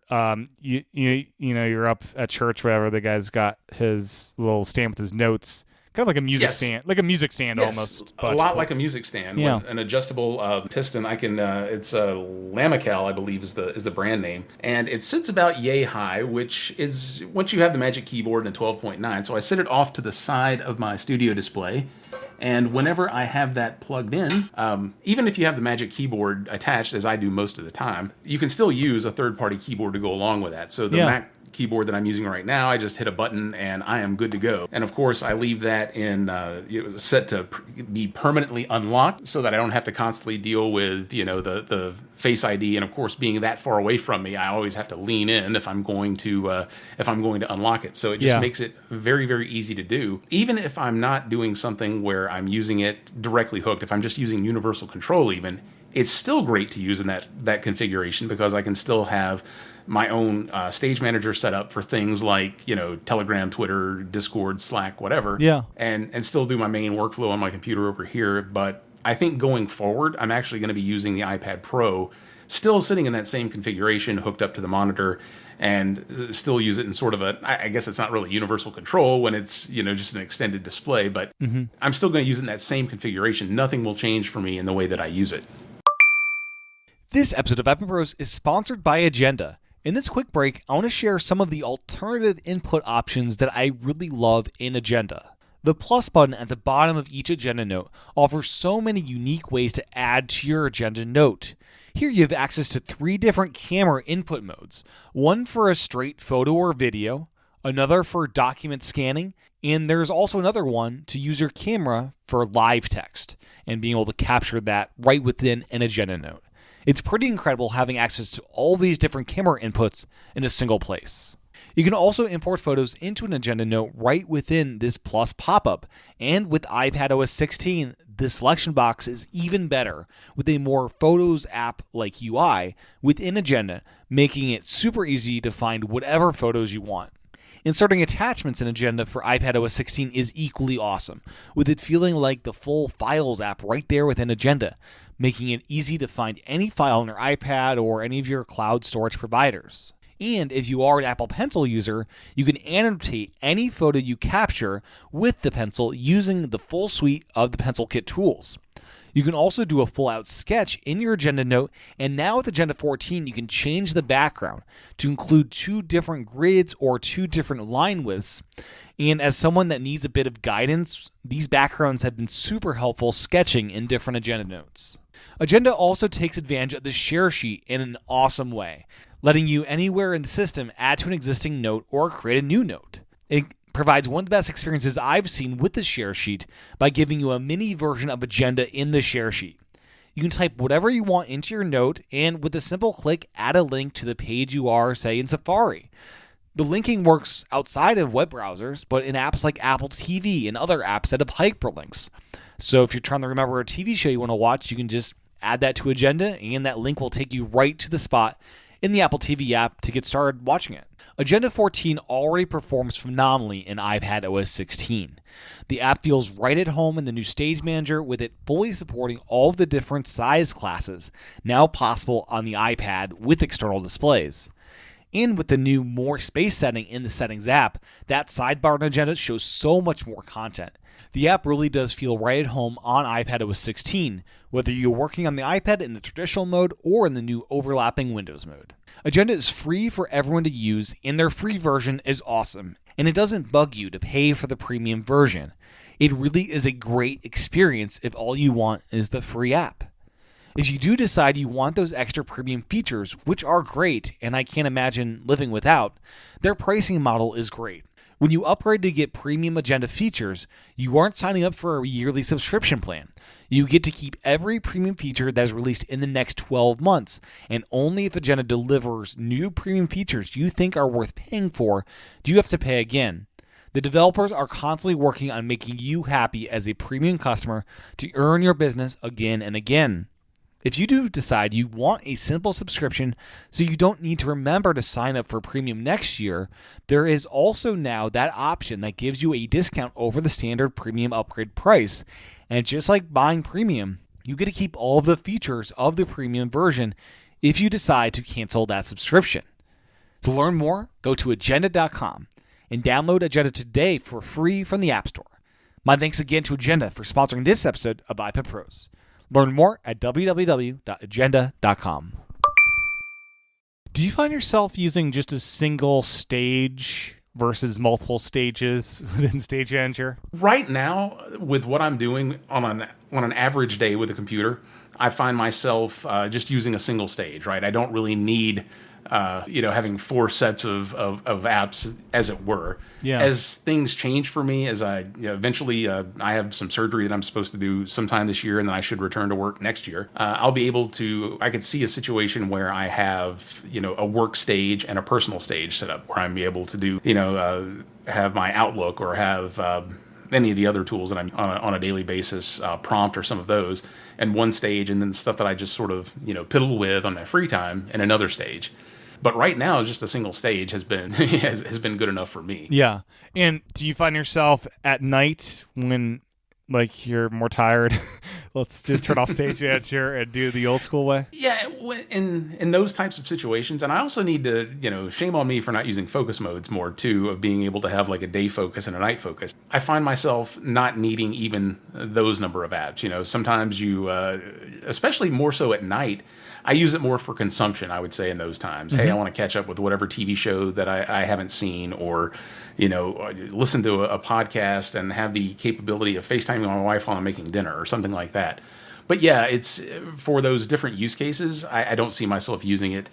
you're up at church, whatever, the guy's got his little stand with his notes. Kind of like a music stand, almost. But a lot like a music stand. Yeah. With an adjustable piston. I can. It's a Lamical, I believe, is the brand name, and it sits about yay high, which is once you have the Magic Keyboard and 12.9. So I sit it off to the side of my studio display. And whenever I have that plugged in, even if you have the Magic Keyboard attached, as I do most of the time, you can still use a third-party keyboard to go along with that. So the Mac keyboard that I'm using right now, I just hit a button and I am good to go. And of course, I leave that in set to be permanently unlocked, so that I don't have to constantly deal with the Face ID. And of course, being that far away from me, I always have to lean in if I'm going to unlock it. So it just makes it very, very easy to do. Even if I'm not doing something where I'm using it directly hooked, if I'm just using universal control, even, it's still great to use in that configuration, because I can still have my own stage manager set up for things like, Telegram, Twitter, Discord, Slack, whatever. Yeah. And still do my main workflow on my computer over here. But I think going forward, I'm actually going to be using the iPad Pro, still sitting in that same configuration, hooked up to the monitor, and still use it in sort of I guess it's not really universal control when it's, just an extended display, but I'm still going to use it in that same configuration. Nothing will change for me in the way that I use it. This episode of iPad Pros is sponsored by Agenda. In this quick break, I want to share some of the alternative input options that I really love in Agenda. The plus button at the bottom of each Agenda note offers so many unique ways to add to your Agenda note. Here you have access to 3 different camera input modes, one for a straight photo or video, another for document scanning, and there's also another one to use your camera for live text and being able to capture that right within an Agenda note. It's pretty incredible having access to all these different camera inputs in a single place. You can also import photos into an agenda note right within this Plus pop-up. And with iPadOS 16, the selection box is even better with a more Photos app-like UI within Agenda, making it super easy to find whatever photos you want. Inserting attachments in Agenda for iPadOS 16 is equally awesome, with it feeling like the full Files app right there within Agenda, making it easy to find any file on your iPad or any of your cloud storage providers. And if you are an Apple Pencil user, you can annotate any photo you capture with the pencil using the full suite of the Pencil Kit tools. You can also do a full-out sketch in your Agenda note, and now with Agenda 14, you can change the background to include 2 different grids or 2 different line widths. And as someone that needs a bit of guidance, these backgrounds have been super helpful sketching in different Agenda notes. Agenda also takes advantage of the share sheet in an awesome way, letting you anywhere in the system add to an existing note or create a new note. It provides one of the best experiences I've seen with the share sheet by giving you a mini version of Agenda in the share sheet. You can type whatever you want into your note and with a simple click add a link to the page you are, say, in Safari. The linking works outside of web browsers, but in apps like Apple TV and other apps that have hyperlinks. So if you're trying to remember a TV show you want to watch, you can just add that to Agenda and that link will take you right to the spot in the Apple TV app to get started watching it. Agenda 14 already performs phenomenally in iPadOS 16. The app feels right at home in the new Stage Manager, with it fully supporting all of the different size classes now possible on the iPad with external displays. And with the new More Space setting in the Settings app, that sidebar in Agenda shows so much more content. The app really does feel right at home on iPadOS 16, whether you're working on the iPad in the traditional mode or in the new overlapping Windows mode. Agenda is free for everyone to use, and their free version is awesome, and it doesn't bug you to pay for the premium version. It really is a great experience if all you want is the free app. If you do decide you want those extra premium features, which are great and I can't imagine living without, their pricing model is great. When you upgrade to get premium Agenda features, you aren't signing up for a yearly subscription plan. You get to keep every premium feature that is released in the next 12 months, and only if Agenda delivers new premium features you think are worth paying for, do you have to pay again. The developers are constantly working on making you happy as a premium customer to earn your business again and again. If you do decide you want a simple subscription so you don't need to remember to sign up for premium next year, there is also now that option that gives you a discount over the standard premium upgrade price. And just like buying premium, you get to keep all of the features of the premium version if you decide to cancel that subscription. To learn more, go to agenda.com and download Agenda today for free from the App Store. My thanks again to Agenda for sponsoring this episode of iPad Pros. Learn more at www.agenda.com. Do you find yourself using just a single stage versus multiple stages within Stage Manager? Right now, with what I'm doing on an average day with a computer, I find myself just using a single stage, right? I don't really need having 4 sets of apps, as it were. Yeah. As things change for me, as I eventually I have some surgery that I'm supposed to do sometime this year, and then I should return to work next year. I'll be able to. I could see a situation where I have a work stage and a personal stage set up, where I'm able to do have my Outlook or have any of the other tools that I'm on a daily basis, Prompt or some of those, and one stage, and then the stuff that I just sort of piddle with on my free time in another stage. But right now, just a single stage has been has been good enough for me. Yeah. And do you find yourself at night when you're more tired? Let's just turn off Stage Manager and do the old school way? Yeah, in those types of situations. And I also need to, shame on me for not using focus modes more too, of being able to have like a day focus and a night focus. I find myself not needing even those number of apps. Sometimes you, especially more so at night, I use it more for consumption, I would say, in those times. Mm-hmm. Hey, I want to catch up with whatever TV show that I haven't seen, or, listen to a podcast and have the capability of FaceTiming my wife while I'm making dinner or something like that. But yeah, it's for those different use cases, I don't see myself using it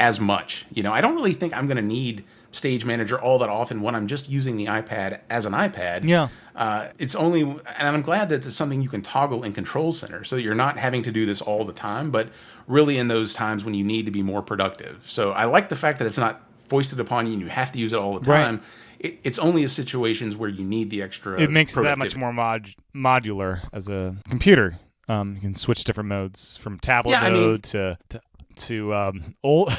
as much. I don't really think I'm going to need Stage Manager all that often when I'm just using the iPad as an iPad. Yeah. It's only, and I'm glad that it's something you can toggle in Control Center, so that you're not having to do this all the time, but really in those times when you need to be more productive. So I like the fact that it's not foisted upon you and you have to use it all the time. It's only in situations where you need the extra. It makes it that much more modular as a computer. You can switch different modes from tablet mode to old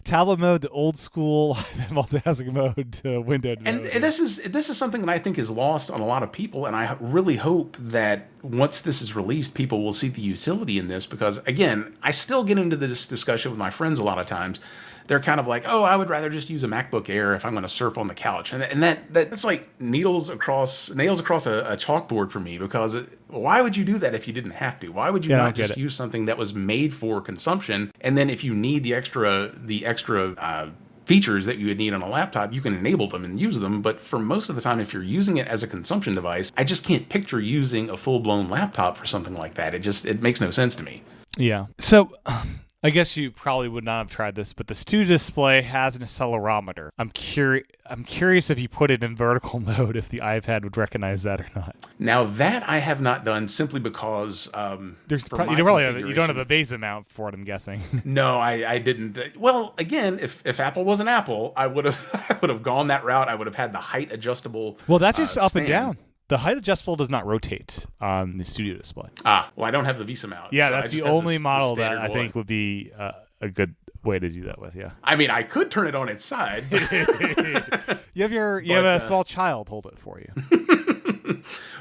tablet mode to old school multitasking mode to windowed mode. And this is something that I think is lost on a lot of people, and I really hope that once this is released, people will see the utility in this, because again, I still get into this discussion with my friends a lot of times. They're kind of like, oh, I would rather just use a MacBook Air if I'm going to surf on the couch. And that's like nails across a chalkboard for me, because why would you do that if you didn't have to? Why would you not just use something that was made for consumption? And then if you need the extra features that you would need on a laptop, you can enable them and use them. But for most of the time, if you're using it as a consumption device, I just can't picture using a full-blown laptop for something like that. It makes no sense to me. Yeah. So I guess you probably would not have tried this, but the studio display has an accelerometer. I'm curious if you put it in vertical mode, if the iPad would recognize that or not. Now that I have not done, simply because you don't have a base mount for it, I'm guessing. No, I didn't. Well, again, if Apple was an Apple, I would have gone that route. I would have had the height adjustable. Well, that's just up and down. The height adjustable does not rotate on the studio display. Well, I don't have the VESA mount. Yeah, so that's the only model that I think would be a good way to do that with. Yeah. I mean, I could turn it on its side. You have a small child hold it for you.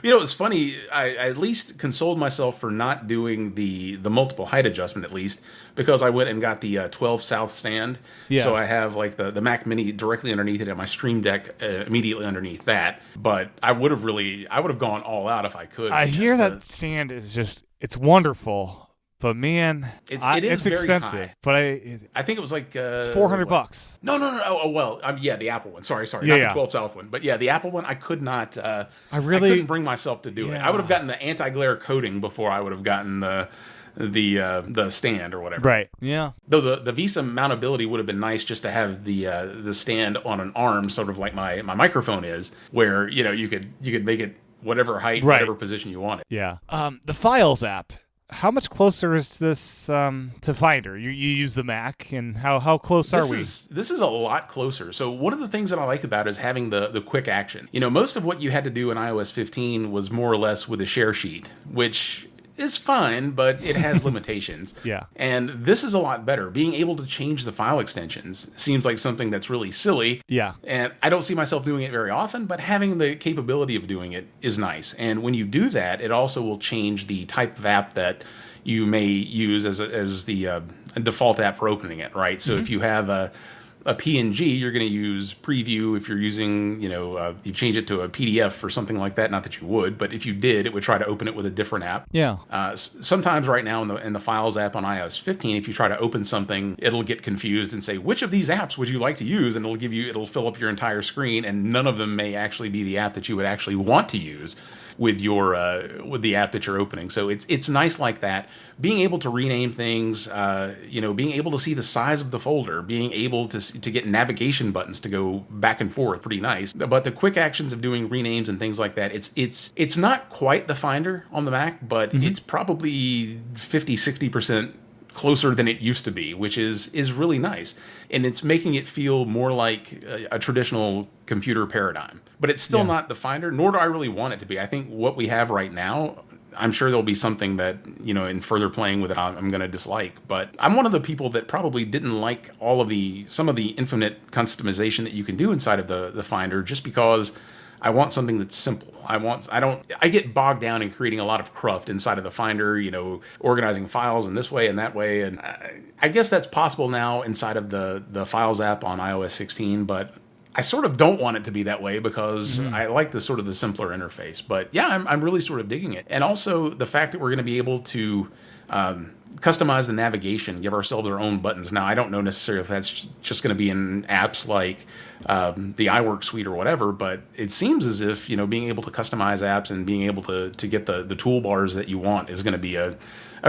It's funny. I at least consoled myself for not doing the multiple height adjustment, at least, because I went and got the 12 South stand. Yeah. So I have like the Mac Mini directly underneath it and my Stream Deck immediately underneath that. But I would have gone all out if I could. I hear that stand is it's wonderful. But man, it is expensive. High. But I think it was like it's $400. No. Oh well, the Apple one. Sorry, not the 12 South one. But yeah, the Apple one. I could not. I couldn't bring myself to do it. I would have gotten the anti-glare coating before I would have gotten the stand or whatever. Right. Yeah. Though the VESA mountability would have been nice, just to have the stand on an arm, sort of like my microphone is, where you could make it whatever height, whatever position you want it. Yeah. The Files app. How much closer is this to Finder? You use the Mac, and how close are we? This is a lot closer. So one of the things that I like about it is having the quick action. Most of what you had to do in iOS 15 was more or less with a share sheet, which is fine, but it has limitations. Yeah. And this is a lot better. Being able to change the file extensions seems like something that's really silly. Yeah. And I don't see myself doing it very often, but having the capability of doing it is nice. And when you do that, it also will change the type of app that you may use as the default app for opening it, right? So if you have a PNG, you're going to use Preview. If you're using, you change it to a PDF or something like that. Not that you would, but if you did, it would try to open it with a different app. Yeah. Sometimes right now in the Files app on iOS 15, if you try to open something, it'll get confused and say, which of these apps would you like to use? And it'll fill up your entire screen, and none of them may actually be the app that you would actually want to use with with the app that you're opening. So it's nice like that. Being able to rename things, being able to see the size of the folder, being able to get navigation buttons to go back and forth, pretty nice. But the quick actions of doing renames and things like that, it's not quite the Finder on the Mac, but it's probably 50-60% closer than it used to be, which is really nice. And it's making it feel more like a traditional computer paradigm. But it's still not the Finder, nor do I really want it to be. I think what we have right now, I'm sure there'll be something that, in further playing with it, I'm going to dislike. But I'm one of the people that probably didn't like some of the infinite customization that you can do inside of the Finder, just because I want something that's simple. I get bogged down in creating a lot of cruft inside of the Finder, organizing files in this way and that way. And I guess that's possible now inside of the Files app on iOS 16, but I sort of don't want it to be that way, because I like the sort of the simpler interface. But yeah, I'm really sort of digging it. And also the fact that we're going to be able to customize the navigation, give ourselves our own buttons. Now, I don't know necessarily if that's just going to be in apps like the iWork suite or whatever, but it seems as if, being able to customize apps and being able to get the toolbars that you want is going to be a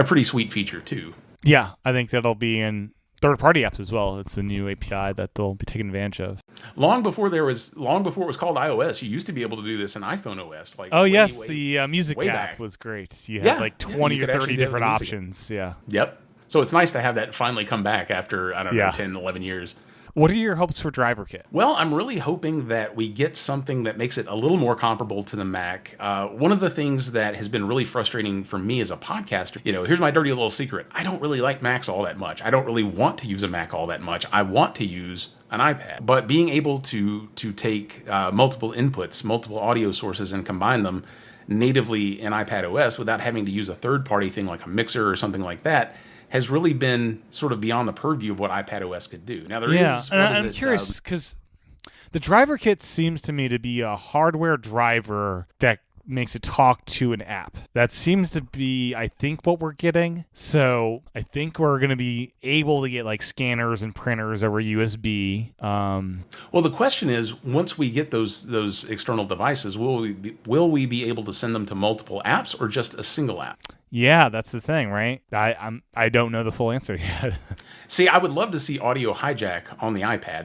pretty sweet feature too. Yeah, I think that'll be in third-party apps as well. It's a new API that they'll be taking advantage of. Long before it was called iOS, you used to be able to do this in iPhone OS. The music app back was great. You had 20 or 30 different options. Yeah. Yep. So it's nice to have that finally come back after, 10, 11 years. What are your hopes for DriverKit? Well, I'm really hoping that we get something that makes it a little more comparable to the Mac. One of the things that has been really frustrating for me as a podcaster, here's my dirty little secret. I don't really like Macs all that much. I don't really want to use a Mac all that much. I want to use an iPad. But being able to take multiple inputs, multiple audio sources, and combine them natively in iPad OS without having to use a third-party thing like a mixer or something like that has really been sort of beyond the purview of what iPad OS could do. Now, there is... and I'm curious, because the DriverKit seems to me to be a hardware driver that makes it talk to an app. That seems to be, I think, what we're getting. So I think we're going to be able to get like scanners and printers over USB. Well, the question is, once we get those external devices, will we be able to send them to multiple apps or just a single app? Yeah, that's the thing, right? I don't know the full answer yet. See, I would love to see audio hijack on the iPad.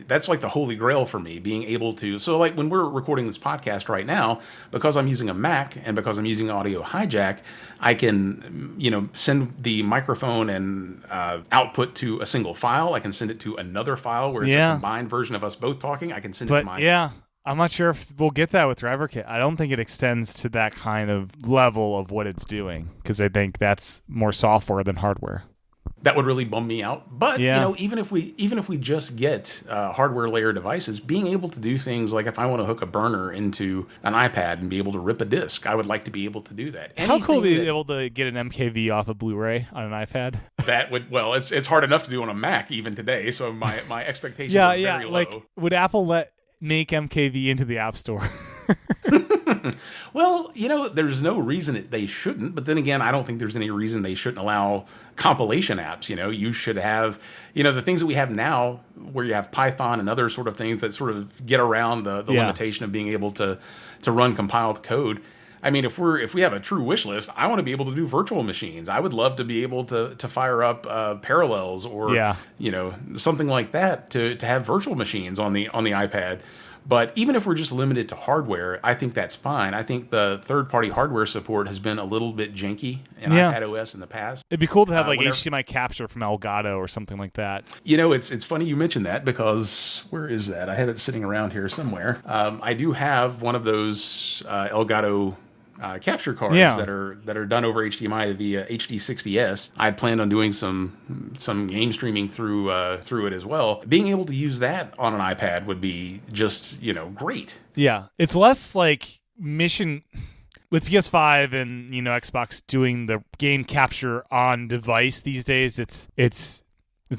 That's like the holy grail for me, being able to. So like when we're recording this podcast right now, because I'm using a Mac and because I'm using audio hijack, I can, send the microphone and output to a single file. I can send it to another file where it's a combined version of us both talking. I can send it to my... Yeah. I'm not sure if we'll get that with DriverKit. I don't think it extends to that kind of level of what it's doing, because I think that's more software than hardware. That would really bum me out. But even if we just get hardware layer devices, being able to do things like if I want to hook a burner into an iPad and be able to rip a disc, I would like to be able to do that. How cool to be able to get an MKV off a Blu-ray on an iPad? That would it's hard enough to do on a Mac even today. So my expectations are very low. Like, would Apple make MKV into the App Store? Well, there's no reason they shouldn't, but then again, I don't think there's any reason they shouldn't allow compilation apps. You should have, the things that we have now where you have Python and other sort of things that sort of get around the limitation of being able to run compiled code. I mean, if we have a true wish list, I want to be able to do virtual machines. I would love to be able to fire up Parallels or something like that to have virtual machines on the iPad. But even if we're just limited to hardware, I think that's fine. I think the third-party hardware support has been a little bit janky in iPad OS in the past. It'd be cool to have HDMI capture from Elgato or something like that. It's funny you mentioned that, because where is that? I have it sitting around here somewhere. I do have one of those Elgato capture cards that are done over HDMI via HD60S. I had planned on doing some game streaming through it as well. Being able to use that on an iPad would be just great. Yeah, it's less like mission with PS5 and Xbox doing the game capture on device these days. It's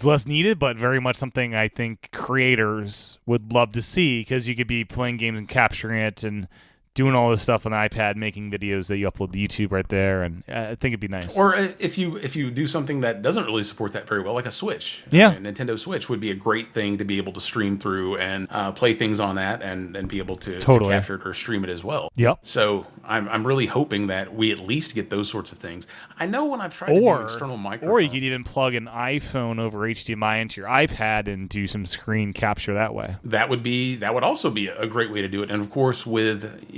less needed, but very much something I think creators would love to see, because you could be playing games and capturing it and doing all this stuff on the iPad, making videos that you upload to YouTube right there, and I think it'd be nice. Or if you do something that doesn't really support that very well, like a Switch. Yeah. A Nintendo Switch would be a great thing to be able to stream through and play things on that and be able to capture it or stream it as well. Yep. So I'm really hoping that we at least get those sorts of things. I know when I've tried to do external microphone. Or you could even plug an iPhone over HDMI into your iPad and do some screen capture that way. That would also be a great way to do it. And of course, with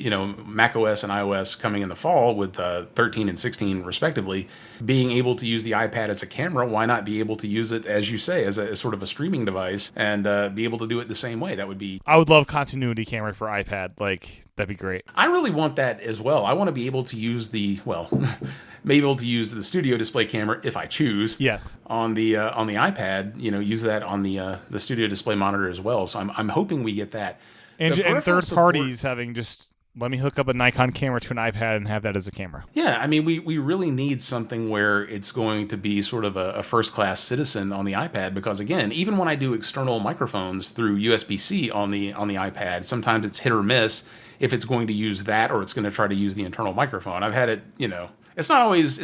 Mac OS and iOS coming in the fall with 13 and 16 respectively, being able to use the iPad as a camera, why not be able to use it, as you say, as sort of a streaming device and be able to do it the same way? That would be... I would love continuity camera for iPad. That'd be great. I really want that as well. I want to be able to use maybe able to use the studio display camera if I choose. Yes. On the iPad, use that on the studio display monitor as well. So I'm hoping we get that. And third parties having just... Let me hook up a Nikon camera to an iPad and have that as a camera. Yeah, I mean, we really need something where it's going to be sort of a first-class citizen on the iPad, because, again, even when I do external microphones through USB-C on the iPad, sometimes it's hit or miss if it's going to use that or it's going to try to use the internal microphone. I've had it, It's not always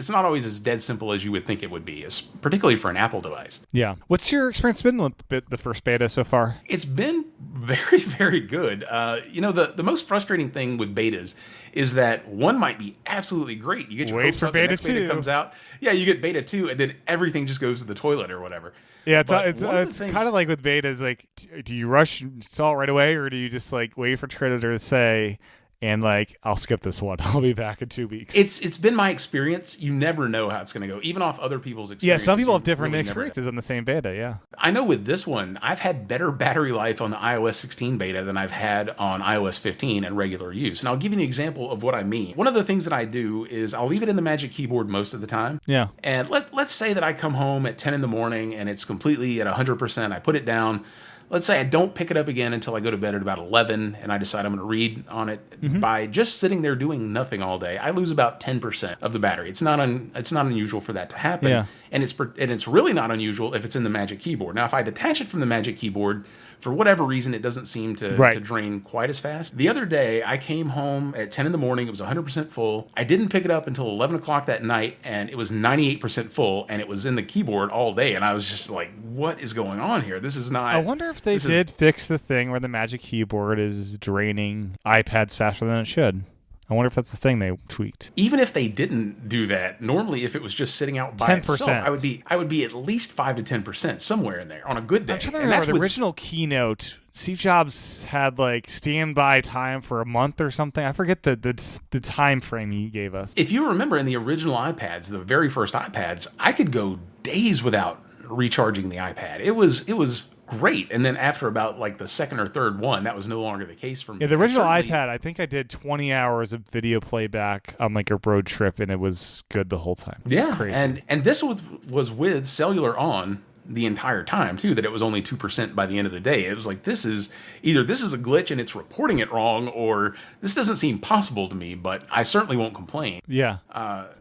as dead simple as you would think it would be, particularly for an Apple device. Yeah. What's your experience been with the first beta so far? It's been very, very good. The most frustrating thing with betas is that one might be absolutely great. You get your hopes up, the next beta comes out. Yeah, you get beta 2, and then everything just goes to the toilet or whatever. Yeah, it's kind of like with betas. Like, do you rush install it right away, or do you just wait for Twitter to say and like, I'll skip this one. I'll be back in 2 weeks. It's been my experience. You never know how it's going to go, even off other people's experiences. Yeah, some people have different experiences on the same beta, yeah. I know with this one, I've had better battery life on the iOS 16 beta than I've had on iOS 15 and regular use. And I'll give you an example of what I mean. One of the things that I do is I'll leave it in the Magic Keyboard most of the time. Yeah. And let's say that I come home at 10 in the morning and it's completely at 100%. I put it down. Let's say I don't pick it up again until I go to bed at about 11 and I decide I'm going to read on it. By just sitting there doing nothing all day, I lose about 10% of the battery. It's not unusual for that to happen. Yeah. And it's really not unusual if it's in the Magic Keyboard. Now, if I detach it from the Magic Keyboard, for whatever reason, it doesn't seem to drain quite as fast. The other day, I came home at 10 in the morning. It was 100% full. I didn't pick it up until 11 o'clock that night, and it was 98% full, and it was in the keyboard all day. And I was just like, what is going on here? This is not... I wonder if they did fix the thing where the Magic Keyboard is draining iPads faster than it should. I wonder if that's the thing they tweaked. Even if they didn't do that, normally if it was just sitting out by 10%. itself, I would be at least 5 to 10% somewhere in there on a good day. I'm trying to remember the original keynote. Steve Jobs had like standby time for a month or something. I forget the time frame he gave us. If you remember in the original iPads, the very first iPads, I could go days without recharging the iPad. It was great. And then after about like the second or third one, that was no longer the case for me. Yeah, the original iPad, I think I did 20 hours of video playback on like a road trip, and it was good the whole time. It's crazy. And this was with cellular on the entire time too, that it was only 2% by the end of the day. It was like, this is a glitch and it's reporting it wrong, or this doesn't seem possible to me, but I certainly won't complain. Yeah.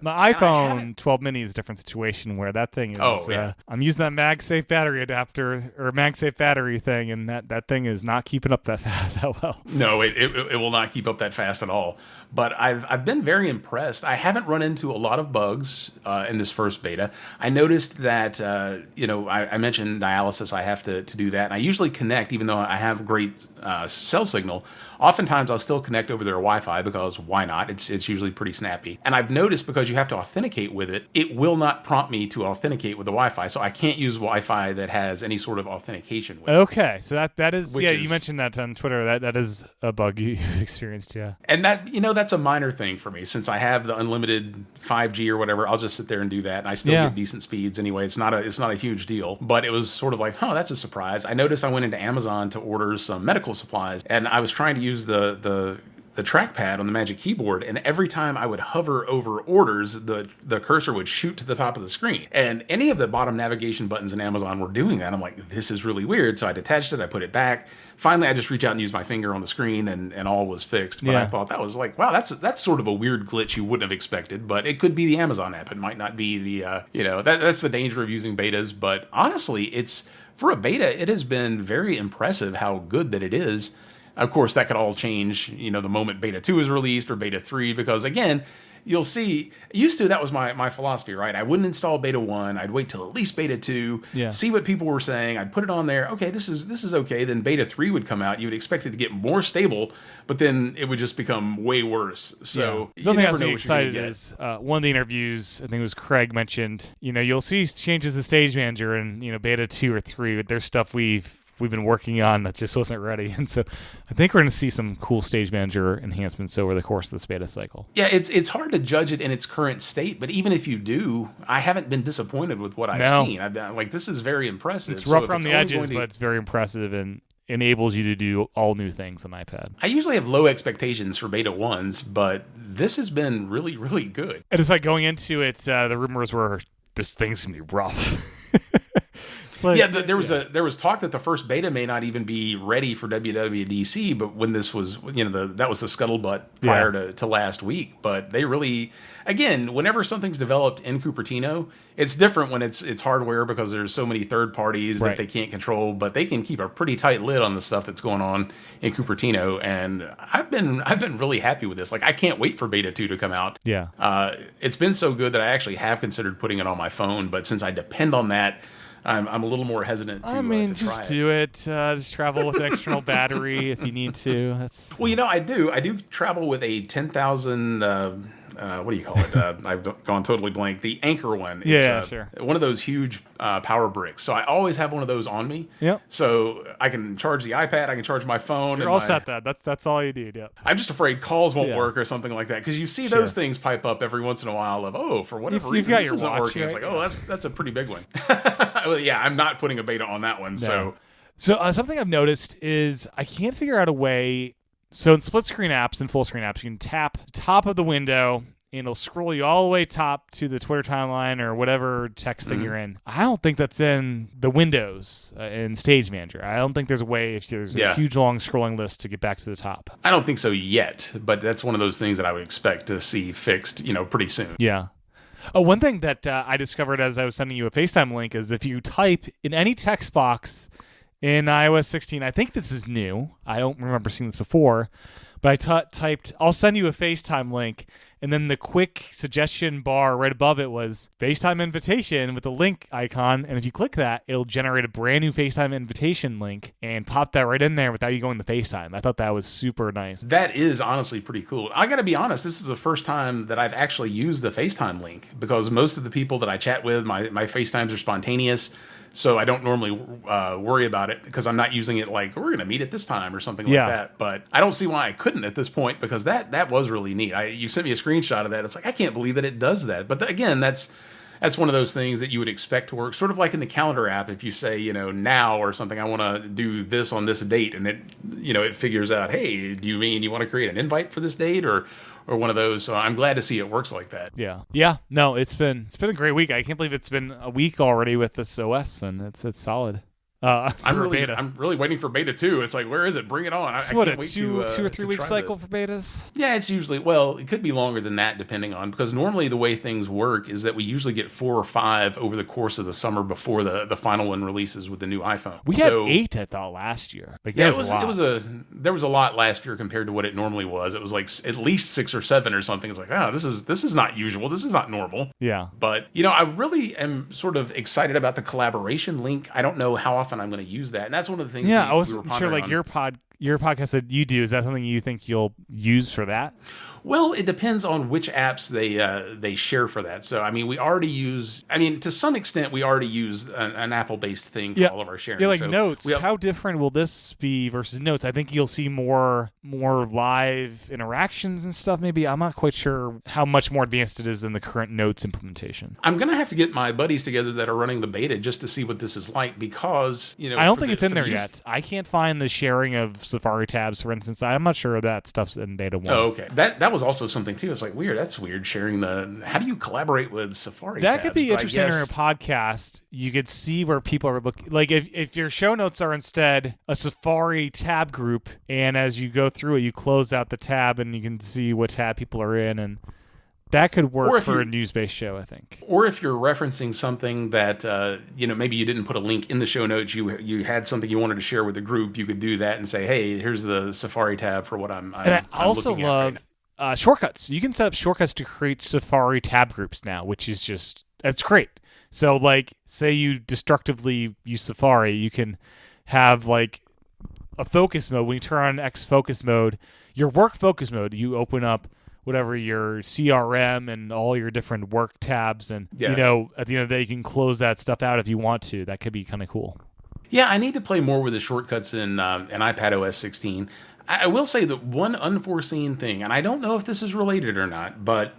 My iPhone 12 mini is a different situation where that thing is, I'm using that MagSafe battery adapter or MagSafe battery thing, and that thing is not keeping up that well. No, it will not keep up that fast at all. But I've been very impressed. I haven't run into a lot of bugs in this first beta. I noticed that, I mentioned dialysis. I have to do that. And I usually connect, even though I have great cell signal. Oftentimes I'll still connect over their Wi-Fi because why not? It's usually pretty snappy. And I've noticed because you have to authenticate with it, it will not prompt me to authenticate with the Wi-Fi. So I can't use Wi-Fi that has any sort of authentication with it. Okay. So that is, you mentioned that on Twitter. That is a bug you experienced, yeah. And that's a minor thing for me. Since I have the unlimited 5G or whatever, I'll just sit there and do that. And I still get decent speeds anyway. It's not a huge deal. But it was sort of like, that's a surprise. I noticed I went into Amazon to order some medical supplies, and I was trying to use the trackpad on the Magic Keyboard, and every time I would hover over orders, the cursor would shoot to the top of the screen. And any of the bottom navigation buttons in Amazon were doing that. I'm like, this is really weird. So I detached it, I put it back. Finally, I just reached out and used my finger on the screen, and all was fixed. But I thought that was like, wow, that's sort of a weird glitch you wouldn't have expected. But it could be the Amazon app. It might not be the, that's the danger of using betas. But honestly, for a beta, it has been very impressive how good that it is. Of course, that could all change, the moment Beta 2 is released or Beta 3, because again, you'll see, that was my philosophy, right? I wouldn't install Beta 1. I'd wait till at least Beta 2, see what people were saying. I'd put it on there. Okay, this is okay. Then Beta 3 would come out. You would expect it to get more stable, but then it would just become way worse. So something else me excited is one of the interviews, I think it was Craig mentioned, you'll see changes to Stage Manager in, Beta 2 or 3. There's stuff we've been working on that just wasn't ready. And so I think we're going to see some cool Stage Manager enhancements over the course of this beta cycle. Yeah, it's hard to judge it in its current state, but even if you do, I haven't been disappointed with what I've seen. I've been like, this is very impressive. It's rough around the edges, but it's very impressive and enables you to do all new things on iPad. I usually have low expectations for Beta 1s, but this has been really, really good. And it's like going into it, the rumors were this thing's going to be rough. There was talk that the first beta may not even be ready for WWDC, but when this was, that was the scuttlebutt prior to last week. But they really, again, whenever something's developed in Cupertino, it's different when it's hardware because there's so many third parties that they can't control, but they can keep a pretty tight lid on the stuff that's going on in Cupertino. And I've been really happy with this. Like, I can't wait for Beta 2 to come out. Yeah. It's been so good that I actually have considered putting it on my phone, but since I depend on that, I'm a little more hesitant to try it. Just do it. Just travel with an external battery if you need to. Well, I do travel with a 10,000 what do you call it? I've gone totally blank. The Anchor one. Yeah, sure. One of those huge power bricks. So I always have one of those on me. Yep. So I can charge the iPad, I can charge my phone. You're all set then. That's all you need, yeah. I'm just afraid calls won't work or something like that, because you see those things pipe up every once in a while of, for whatever reason, this isn't working. Right? It's like, that's a pretty big one. Well, yeah, I'm not putting a beta on that one, So something I've noticed is I can't figure out a way. So in split screen apps and full screen apps, you can tap the top of the window and it'll scroll you all the way top to the Twitter timeline or whatever text thing you're in. I don't think that's in the Windows in Stage Manager. I don't think there's a way, if there's a huge long scrolling list, to get back to the top. I don't think so yet, but that's one of those things that I would expect to see fixed, pretty soon. Yeah. One thing that I discovered as I was sending you a FaceTime link is if you type in any text box in iOS 16, I think this is new. I don't remember seeing this before, but I typed, I'll send you a FaceTime link, and then the quick suggestion bar right above it was FaceTime invitation with the link icon, and if you click that, it'll generate a brand new FaceTime invitation link and pop that right in there without you going to FaceTime. I thought that was super nice. That is honestly pretty cool. I gotta be honest, this is the first time that I've actually used the FaceTime link, because most of the people that I chat with, my FaceTimes are spontaneous. So I don't normally worry about it, because I'm not using it like, we're going to meet at this time or something like that. But I don't see why I couldn't at this point, because that was really neat. You sent me a screenshot of that. It's like, I can't believe that it does that. But again, that's one of those things that you would expect to work. Sort of like in the calendar app, if you say, now or something, I want to do this on this date, and it figures out, hey, do you mean you want to create an invite for this date or one of those? So I'm glad to see it works like that. Yeah. No, it's been a great week. I can't believe it's been a week already with this OS, and it's solid. I'm really waiting for beta 2. It's like, where is it? Bring it on. I can't wait two or 3 week cycle for betas? Yeah, it's usually, it could be longer than that depending on, because normally the way things work is that we usually get 4 or 5 over the course of the summer before the final one releases with the new iPhone. We had 8, I thought, last year. There was a lot last year compared to what it normally was. It was like at least 6 or 7 or something. It's like, this is not usual. This is not normal. Yeah. But, I really am sort of excited about the collaboration link. I don't know how often I'm going to use that, and that's one of the things. Yeah, I wasn't sure. Like your podcast that you do, is that something you think you'll use for that? Well, it depends on which apps they share for that. So, we already use. To some extent, we already use an Apple-based thing for all of our sharing. Yeah, like Notes. How different will this be versus Notes? I think you'll see more live interactions and stuff. Maybe I'm not quite sure how much more advanced it is than the current Notes implementation. I'm gonna have to get my buddies together that are running the beta just to see what this is like, because I don't think it's in there yet. I can't find the sharing of Safari tabs, for instance. I'm not sure that stuff's in beta 1. Oh, okay. That was also something too. It's like weird. That's weird, sharing how do you collaborate with Safari tabs? That could be interesting in a podcast. You could see where people are looking. Like if your show notes are instead a Safari tab group, and as you go through it, you close out the tab and you can see what tab people are in, and that could work for a news-based show, I think. Or if you're referencing something that, maybe you didn't put a link in the show notes, you had something you wanted to share with the group, you could do that and say, hey, here's the Safari tab for what I'm and I also love shortcuts. You can set up shortcuts to create Safari tab groups now, which is that's great. So, like, say you destructively use Safari, you can have, like, a focus mode. When you turn on X focus mode, your work focus mode, you open up whatever your CRM and all your different work tabs, and at the end of the day you can close that stuff out if you want to. That could be kind of cool. Yeah, I need to play more with the shortcuts in iPad OS 16. I will say that one unforeseen thing, and I don't know if this is related or not, but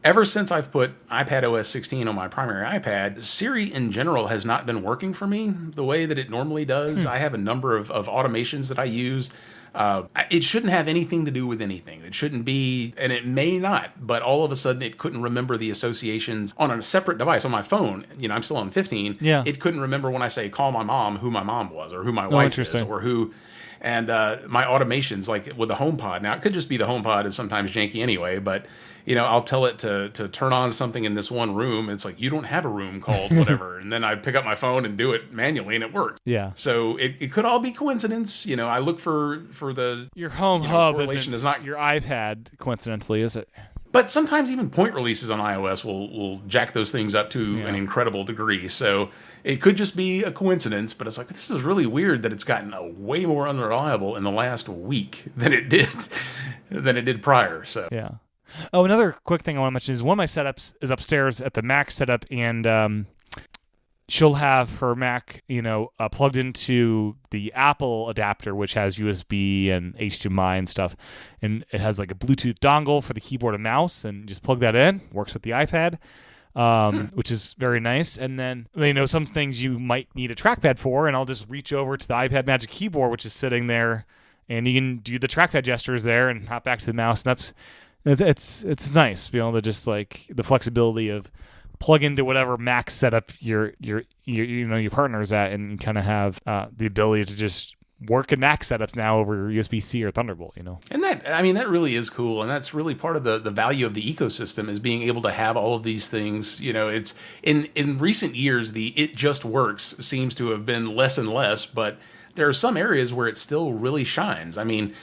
ever since I've put iPad OS 16 on my primary iPad, Siri in general has not been working for me the way that it normally does. I have a number of automations that I use. It shouldn't have anything to do with anything. It shouldn't be, and it may not, but all of a sudden it couldn't remember the associations on a separate device on my phone. I'm still on 15. Yeah. It couldn't remember when I say call my mom, who my mom was, or who my wife is, or who. And my automations, like with the HomePod, now it could just be the HomePod is sometimes janky anyway, but I'll tell it to turn on something in this one room. It's like, you don't have a room called whatever. And then I pick up my phone and do it manually, and it works. Yeah. So it could all be coincidence. I look for your home hub is not your iPad, coincidentally, is it? But sometimes even point releases on iOS will jack those things up to an incredible degree. So it could just be a coincidence, but it's like, this is really weird that it's gotten way more unreliable in the last week than it did prior. So yeah. Oh, another quick thing I want to mention is one of my setups is upstairs at the Mac setup, and she'll have her Mac, plugged into the Apple adapter, which has USB and HDMI and stuff, and it has like a Bluetooth dongle for the keyboard and mouse, and just plug that in. Works with the iPad, which is very nice. And then, some things you might need a trackpad for, and I'll just reach over to the iPad Magic Keyboard, which is sitting there, and you can do the trackpad gestures there and hop back to the mouse. And it's nice to be able to just like the flexibility of plug into whatever Mac setup your partner's at, and kind of have the ability to just work in Mac setups now over USB-C or Thunderbolt. And that really is cool, and that's really part of the value of the ecosystem, is being able to have all of these things. It's in recent years, the "it just works" seems to have been less and less, but there are some areas where it still really shines. I mean,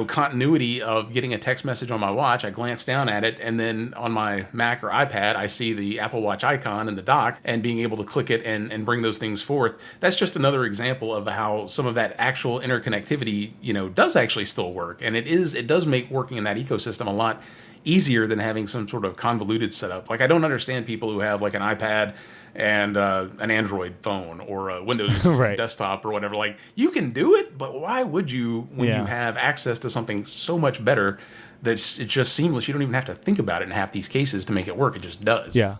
continuity of getting a text message on my watch, I glance down at it, and then on my Mac or iPad, I see the Apple Watch icon in the dock, and being able to click it and bring those things forth. That's just another example of how some of that actual interconnectivity, does actually still work. And it does make working in that ecosystem a lot easier than having some sort of convoluted setup. Like, I don't understand people who have like an iPad and an Android phone or a Windows right. desktop or whatever. Like, you can do it, but why would you when you have access to something so much better that's it's just seamless? You don't even have to think about it in half these cases to make it work. It just does. Yeah.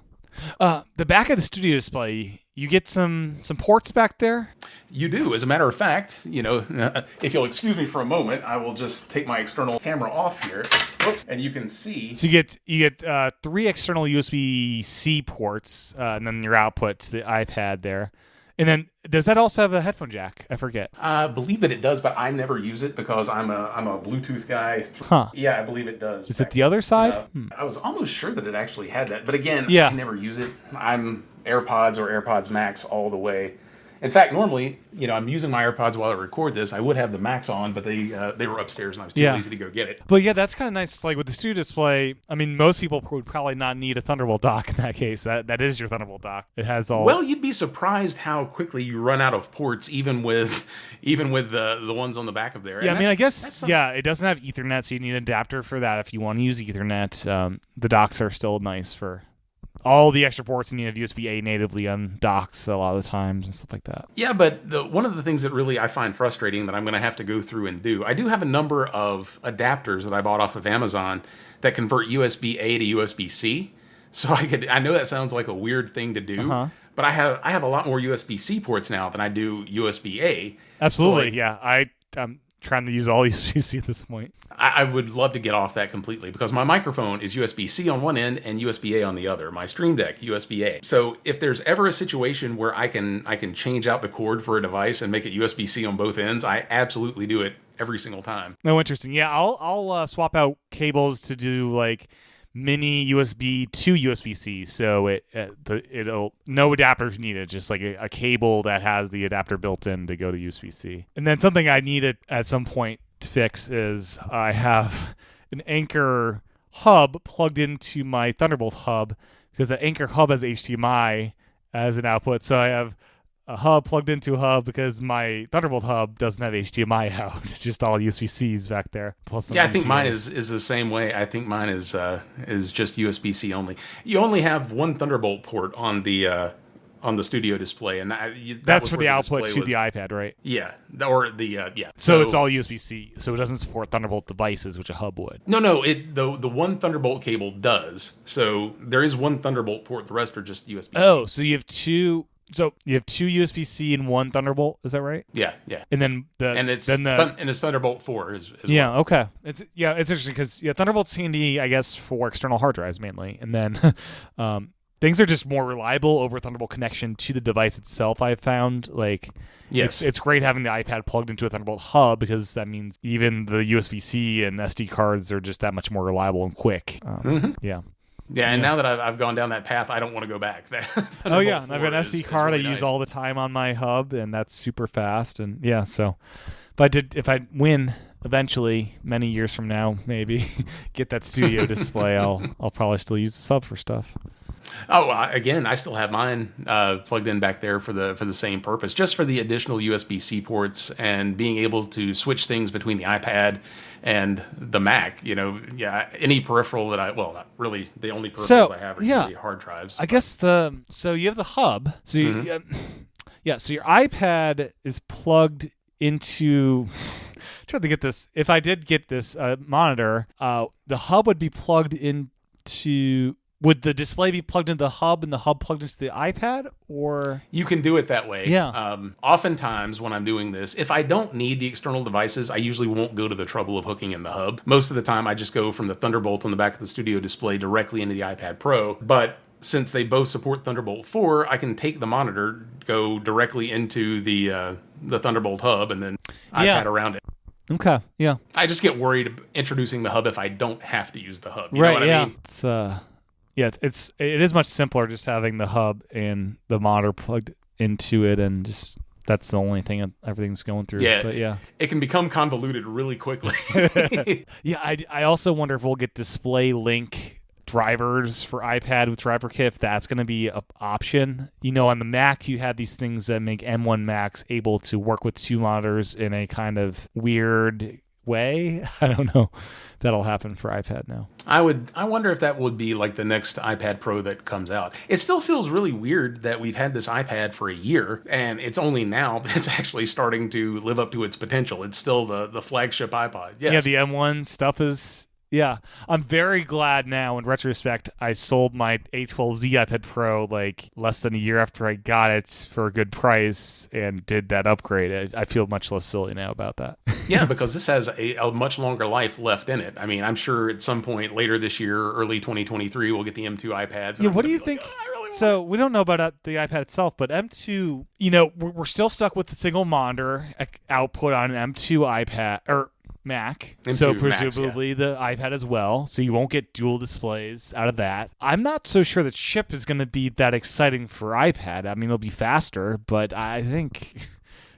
The back of the studio display, you get some ports back there? You do. As a matter of fact, if you'll excuse me for a moment, I will just take my external camera off here. Whoops. And you can see. So you get 3 external USB-C ports, and then your output to the iPad there. And then, does that also have a headphone jack? I forget. I believe that it does, but I never use it because I'm a Bluetooth guy. Huh. Yeah, I believe it does. Is it the other side? I was almost sure that it actually had that. But again, I never use it. I'm AirPods or AirPods Max all the way. In fact, normally, I'm using my AirPods while I record this. I would have the Max on, but they were upstairs, and I was too lazy to go get it. But yeah, that's kind of nice. Like with the studio display, I mean, most people would probably not need a Thunderbolt dock in that case. That is your Thunderbolt dock. It has all. Well, you'd be surprised how quickly you run out of ports, even with the ones on the back of there. Yeah, I guess it doesn't have Ethernet, so you need an adapter for that if you want to use Ethernet. The docks are still nice for all the extra ports, and you have USB-A natively on docks a lot of the times and stuff like that. Yeah, but one of the things that really I find frustrating that I'm going to have to go through and do, I do have a number of adapters that I bought off of Amazon that convert USB-A to USB-C. So I know that sounds like a weird thing to do, but I have a lot more USB-C ports now than I do USB-A. Absolutely, so I'm trying to use all USB-C at this point. I would love to get off that completely because my microphone is USB-C on one end and USB-A on the other. My Stream Deck, USB-A. So if there's ever a situation where I can change out the cord for a device and make it USB-C on both ends, I absolutely do it every single time. Oh, interesting. Yeah, I'll swap out cables to do like mini USB to USB-C, so it'll no adapters needed, just like a cable that has the adapter built in to go to USB-C. And then something I needed at some point to fix is I have an Anchor hub plugged into my Thunderbolt hub because the Anchor hub has HDMI as an output, so I have a hub plugged into a hub because my Thunderbolt hub doesn't have HDMI out. It's just all USB-Cs back there. Plus I think mine is the same way. I think mine is just USB-C only. You only have one Thunderbolt port on the studio display, and that's for the output to the iPad, right? Yeah, or the So it's all USB-C. So it doesn't support Thunderbolt devices, which a hub would. No. The one Thunderbolt cable does. So there is one Thunderbolt port. The rest are just USB-C. Oh, so you have two. So you have 2 USB-C and 1 Thunderbolt, is that right? Yeah. And then it's Thunderbolt 4 as well. Okay. It's interesting because Thunderbolt's handy, I guess, for external hard drives mainly, and then things are just more reliable over Thunderbolt connection to the device itself. I've found it's great having the iPad plugged into a Thunderbolt hub because that means even the USB-C and SD cards are just that much more reliable and quick. Yeah, and now that I've gone down that path, I don't want to go back. And I've got an SD card really I use all the time on my hub, and that's super fast. And so if I win eventually, many years from now, maybe get that studio display, I'll probably still use the sub for stuff. Oh, again, I still have mine plugged in back there for the same purpose, just for the additional USB-C ports and being able to switch things between the iPad and the Mac. Any peripheral that not really the only peripherals I have are usually hard drives. I guess so you have the hub. So so your iPad is plugged into. Trying to get this. If I did get this monitor, the hub would be plugged into. Would the display be plugged into the hub and the hub plugged into the iPad, or you can do it that way? Yeah. Oftentimes when I'm doing this, if I don't need the external devices, I usually won't go to the trouble of hooking in the hub. Most of the time, I just go from the Thunderbolt on the back of the Studio display directly into the iPad Pro. But since they both support Thunderbolt 4, I can take the monitor, go directly into the Thunderbolt hub, and then iPad around it. Okay. Yeah. I just get worried introducing the hub if I don't have to use the hub. You know what I mean? It's it is much simpler just having the hub and the monitor plugged into it, and just that's the only thing everything's going through. Yeah, but it can become convoluted really quickly. I also wonder if we'll get display link drivers for iPad with DriverKit, if that's going to be an option. On the Mac, you have these things that make M1 Macs able to work with two monitors in a kind of weird way. I don't know if that'll happen for iPad now. I wonder if that would be like the next iPad Pro that comes out. It still feels really weird that we've had this iPad for a year and it's only now it's actually starting to live up to its potential. It's still the flagship iPod. Yes. Yeah, the M1 stuff is. Yeah, I'm very glad now, in retrospect, I sold my A12Z iPad Pro like less than a year after I got it for a good price and did that upgrade. I feel much less silly now about that. Yeah, because this has a much longer life left in it. I mean, I'm sure at some point later this year, early 2023, we'll get the M2 iPads. Yeah, what do you think? So we don't know about the iPad itself, but M2, we're still stuck with the single monitor output on an M2 iPad or Mac, so presumably the iPad as well, so you won't get dual displays out of that. I'm not so sure the chip is going to be that exciting for iPad. I mean, it'll be faster, but I think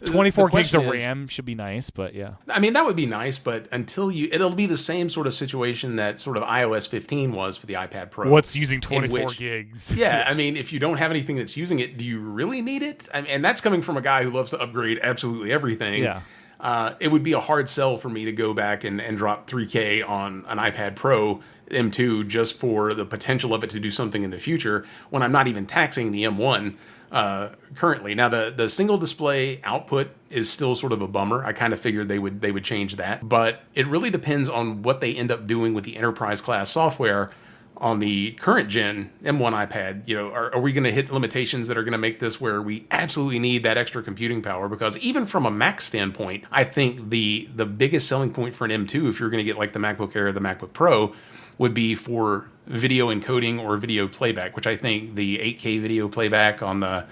24 gigs of RAM should be nice, but yeah. I mean, that would be nice, but it'll be the same sort of situation that sort of iOS 15 was for the iPad Pro. What's using 24 gigs? Yeah, I mean, if you don't have anything that's using it, do you really need it? And that's coming from a guy who loves to upgrade absolutely everything. Yeah. It would be a hard sell for me to go back and drop $3,000 on an iPad Pro M2 just for the potential of it to do something in the future when I'm not even taxing the M1 currently. Now, the single display output is still sort of a bummer. I kind of figured they would change that, but it really depends on what they end up doing with the enterprise class software on the current gen M1 iPad. Are we going to hit limitations that are going to make this where we absolutely need that extra computing power? Because even from a Mac standpoint, I think the biggest selling point for an M2, if you're going to get like the MacBook Air or the MacBook Pro, would be for video encoding or video playback, which I think the 8K video playback on the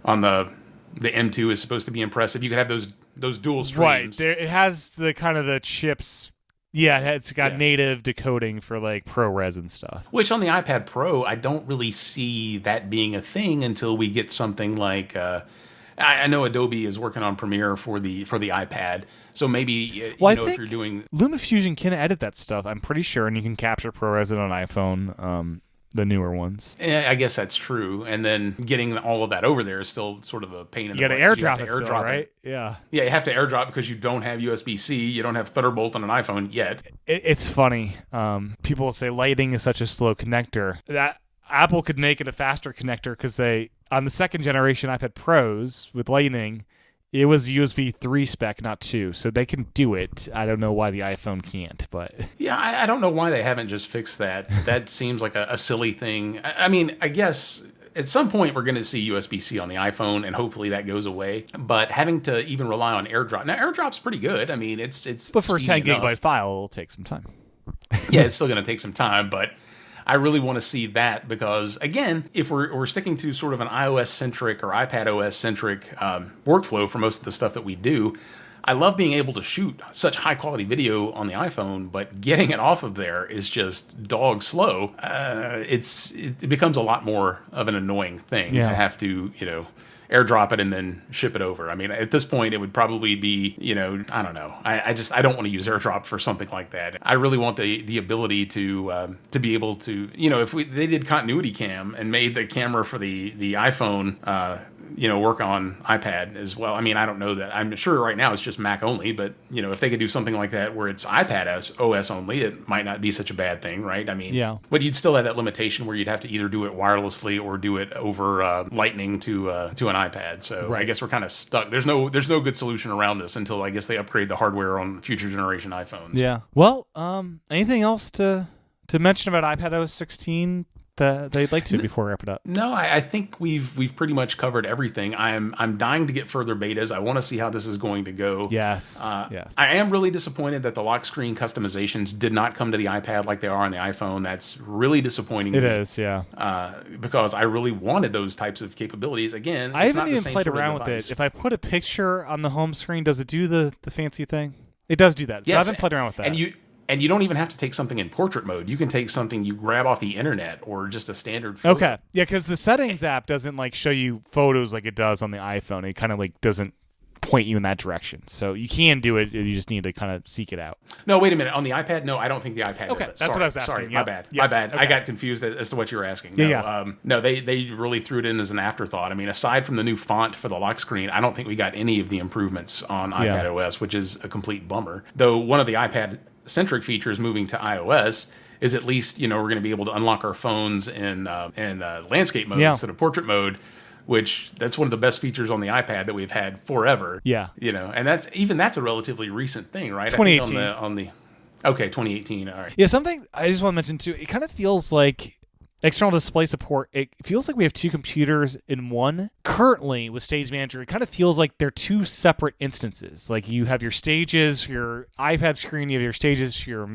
M2 is supposed to be impressive. You could have those dual streams. Right. It has the kind of the chips. Yeah, it's got native decoding for like ProRes and stuff. Which on the iPad Pro, I don't really see that being a thing until we get something like I know Adobe is working on Premiere for the iPad, so maybe if you're doing LumaFusion can edit that stuff, I'm pretty sure, and you can capture ProRes on an iPhone. The newer ones. I guess that's true. And then getting all of that over there is still sort of a pain in the butt. You got to airdrop it still, right? Yeah. Yeah, you have to airdrop because you don't have USB-C. You don't have Thunderbolt on an iPhone yet. It's funny. People say Lightning is such a slow connector. That Apple could make it a faster connector because on the second generation iPad Pros with Lightning, it was USB 3 spec, not 2, so they can do it. I don't know why the iPhone can't, but... Yeah, I don't know why they haven't just fixed that. That seems like a silly thing. I mean, I guess at some point we're going to see USB-C on the iPhone, and hopefully that goes away. But having to even rely on AirDrop... Now, AirDrop's pretty good. I mean, it's But for a 10 gigabyte file, it'll take some time. Yeah, it's still going to take some time, but... I really want to see that because, again, if we're sticking to sort of an iOS-centric or iPad OS-centric workflow for most of the stuff that we do, I love being able to shoot such high-quality video on the iPhone, but getting it off of there is just dog slow. It becomes a lot more of an annoying thing to have to, AirDrop it and then ship it over. I mean, at this point, it would probably be, I don't know. I don't want to use AirDrop for something like that. I really want the ability to be able to, if they did continuity cam and made the camera for the iPhone, work on iPad as well. I mean, I don't know that. I'm sure right now it's just Mac only, but if they could do something like that where it's iPad OS only, it might not be such a bad thing, right? I mean, yeah. But you'd still have that limitation where you'd have to either do it wirelessly or do it over Lightning to an iPad. So right. I guess we're kind of stuck. There's no good solution around this until I guess they upgrade the hardware on future generation iPhones. Yeah. Well, anything else to mention about iPad OS 16? That they'd like to before we wrap it up? No, I think we've pretty much covered everything. I'm dying to get further betas. I want to see how this is going to go. Yes. Yes. I am really disappointed that the lock screen customizations did not come to the iPad like they are on the iPhone. That's really disappointing. It is, yeah. Because I really wanted those types of capabilities. Again, I haven't even played around with it. If I put a picture on the home screen, does it do the fancy thing? It does do that. So yes, I haven't played around with that. And you don't even have to take something in portrait mode. You can take something you grab off the internet or just a standard photo. Okay. Yeah, because the settings app doesn't show you photos like it does on the iPhone. It kind of doesn't point you in that direction. So you can do it. You just need to kind of seek it out. No, wait a minute. On the iPad? No, I don't think the iPad okay, does it. That's what I was asking. Sorry, yep. My bad. Okay. I got confused as to what you were asking. No, yeah. No, they really threw it in as an afterthought. I mean, aside from the new font for the lock screen, I don't think we got any of the improvements on iPad OS, which is a complete bummer. Though one of the iPad-centric features moving to iOS is at least, we're going to be able to unlock our phones in landscape mode instead of portrait mode, which that's one of the best features on the iPad that we've had forever. Yeah. And that's a relatively recent thing, right? 2018. I think okay, 2018. All right. Yeah, something I just want to mention too, it kind of feels like external display support, it feels like we have two computers in one. Currently, with Stage Manager, it kind of feels like they're two separate instances. Like you have your stages, your iPad screen, you have your stages, your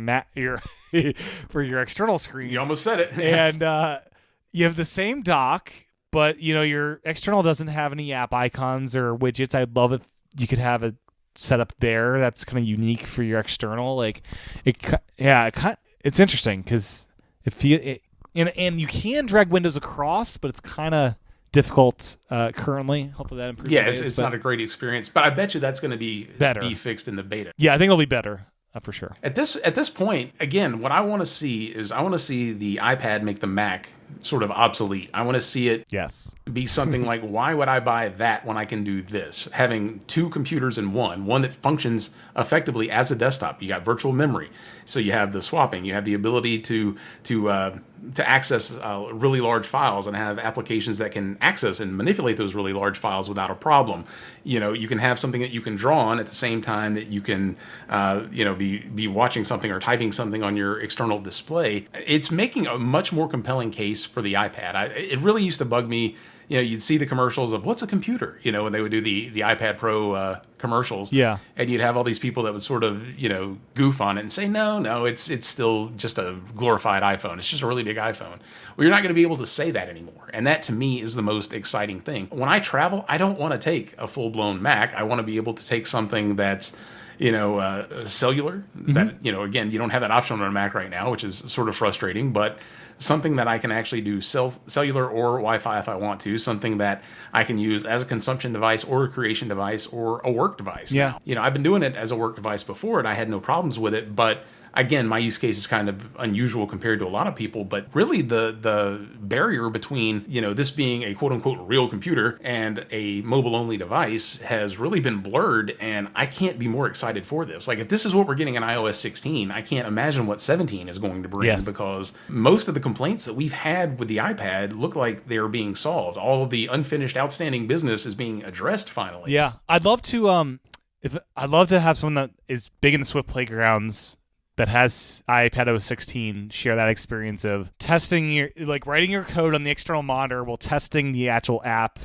for your external screen. You almost said it. And you have the same dock, but your external doesn't have any app icons or widgets. I'd love if you could have a setup there that's kind of unique for your external. It's interesting because and you can drag windows across, but it's kind of difficult currently. Hopefully that improves. Yeah, it's not a great experience, but I bet you that's going to be better. Be fixed in the beta. Yeah, I think it'll be better. For sure. At this point, again, what I want to see is the iPad make the Mac sort of obsolete. I want to see it be something like, why would I buy that when I can do this? Having two computers in one that functions effectively as a desktop. You got virtual memory, so you have the swapping. You have the ability to access really large files and have applications that can access and manipulate those really large files without a problem. You can have something that you can draw on at the same time that you can, be watching something or typing something on your external display. It's making a much more compelling case for the iPad. It really used to bug me. You'd see the commercials of what's a computer, when they would do the iPad Pro commercials. Yeah. And you'd have all these people that would sort of, goof on it and say, no, it's still just a glorified iPhone. It's just a really big iPhone. Well, you're not going to be able to say that anymore. And that, to me, is the most exciting thing. When I travel, I don't want to take a full-blown Mac. I want to be able to take something that's, cellular. Mm-hmm. That, again, you don't have that option on a Mac right now, which is sort of frustrating, but something that I can actually do cellular or Wi-Fi if I want to, something that I can use as a consumption device or a creation device or a work device. Yeah. Now. I've been doing it as a work device before and I had no problems with it, but again, my use case is kind of unusual compared to a lot of people, but really the barrier between, this being a quote unquote real computer and a mobile only device has really been blurred, and I can't be more excited for this. Like, if this is what we're getting in iOS 16, I can't imagine what 17 is going to bring, because most of the complaints that we've had with the iPad look like they're being solved. All of the unfinished outstanding business is being addressed finally. Yeah. I'd love to have someone that is big in the Swift playgrounds that has iPad OS 16 share that experience of testing writing your code on the external monitor while testing the actual app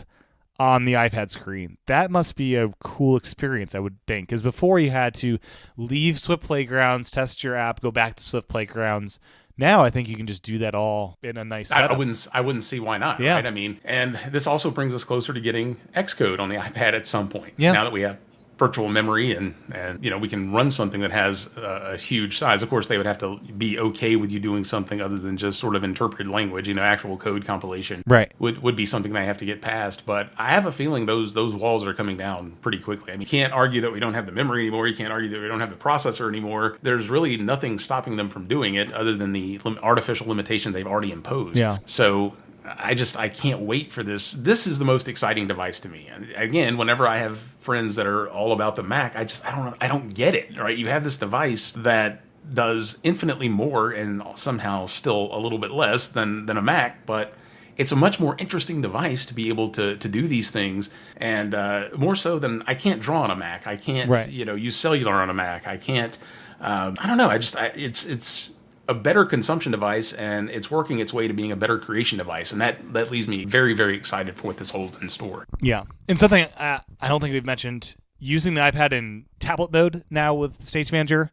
on the iPad screen. That must be a cool experience, I would think, because before you had to leave Swift Playgrounds, test your app, go back to Swift Playgrounds. Now I think you can just do that all in a nice setup. I wouldn't see why not, right? I mean, and this also brings us closer to getting Xcode on the iPad at some point. Yeah. Now that we have virtual memory, and we can run something that has a huge size. Of course, they would have to be okay with you doing something other than just sort of interpreted language. Actual code compilation would be something they have to get past. But I have a feeling those walls are coming down pretty quickly. You can't argue that we don't have the memory anymore. You can't argue that we don't have the processor anymore. There's really nothing stopping them from doing it other than the artificial limitation they've already imposed. Yeah. So I can't wait for this. This is the most exciting device to me. And again, whenever I have friends that are all about the Mac, I don't get it, right? You have this device that does infinitely more and somehow still a little bit less than a Mac, but it's a much more interesting device to be able to do these things, and more so than I can't draw on a Mac. I can't use cellular on a Mac. I can't. I don't know. It's a better consumption device, and it's working its way to being a better creation device, and that leaves me very, very excited for what this holds in store. Yeah, and something I don't think we've mentioned, using the iPad in tablet mode now with Stage Manager,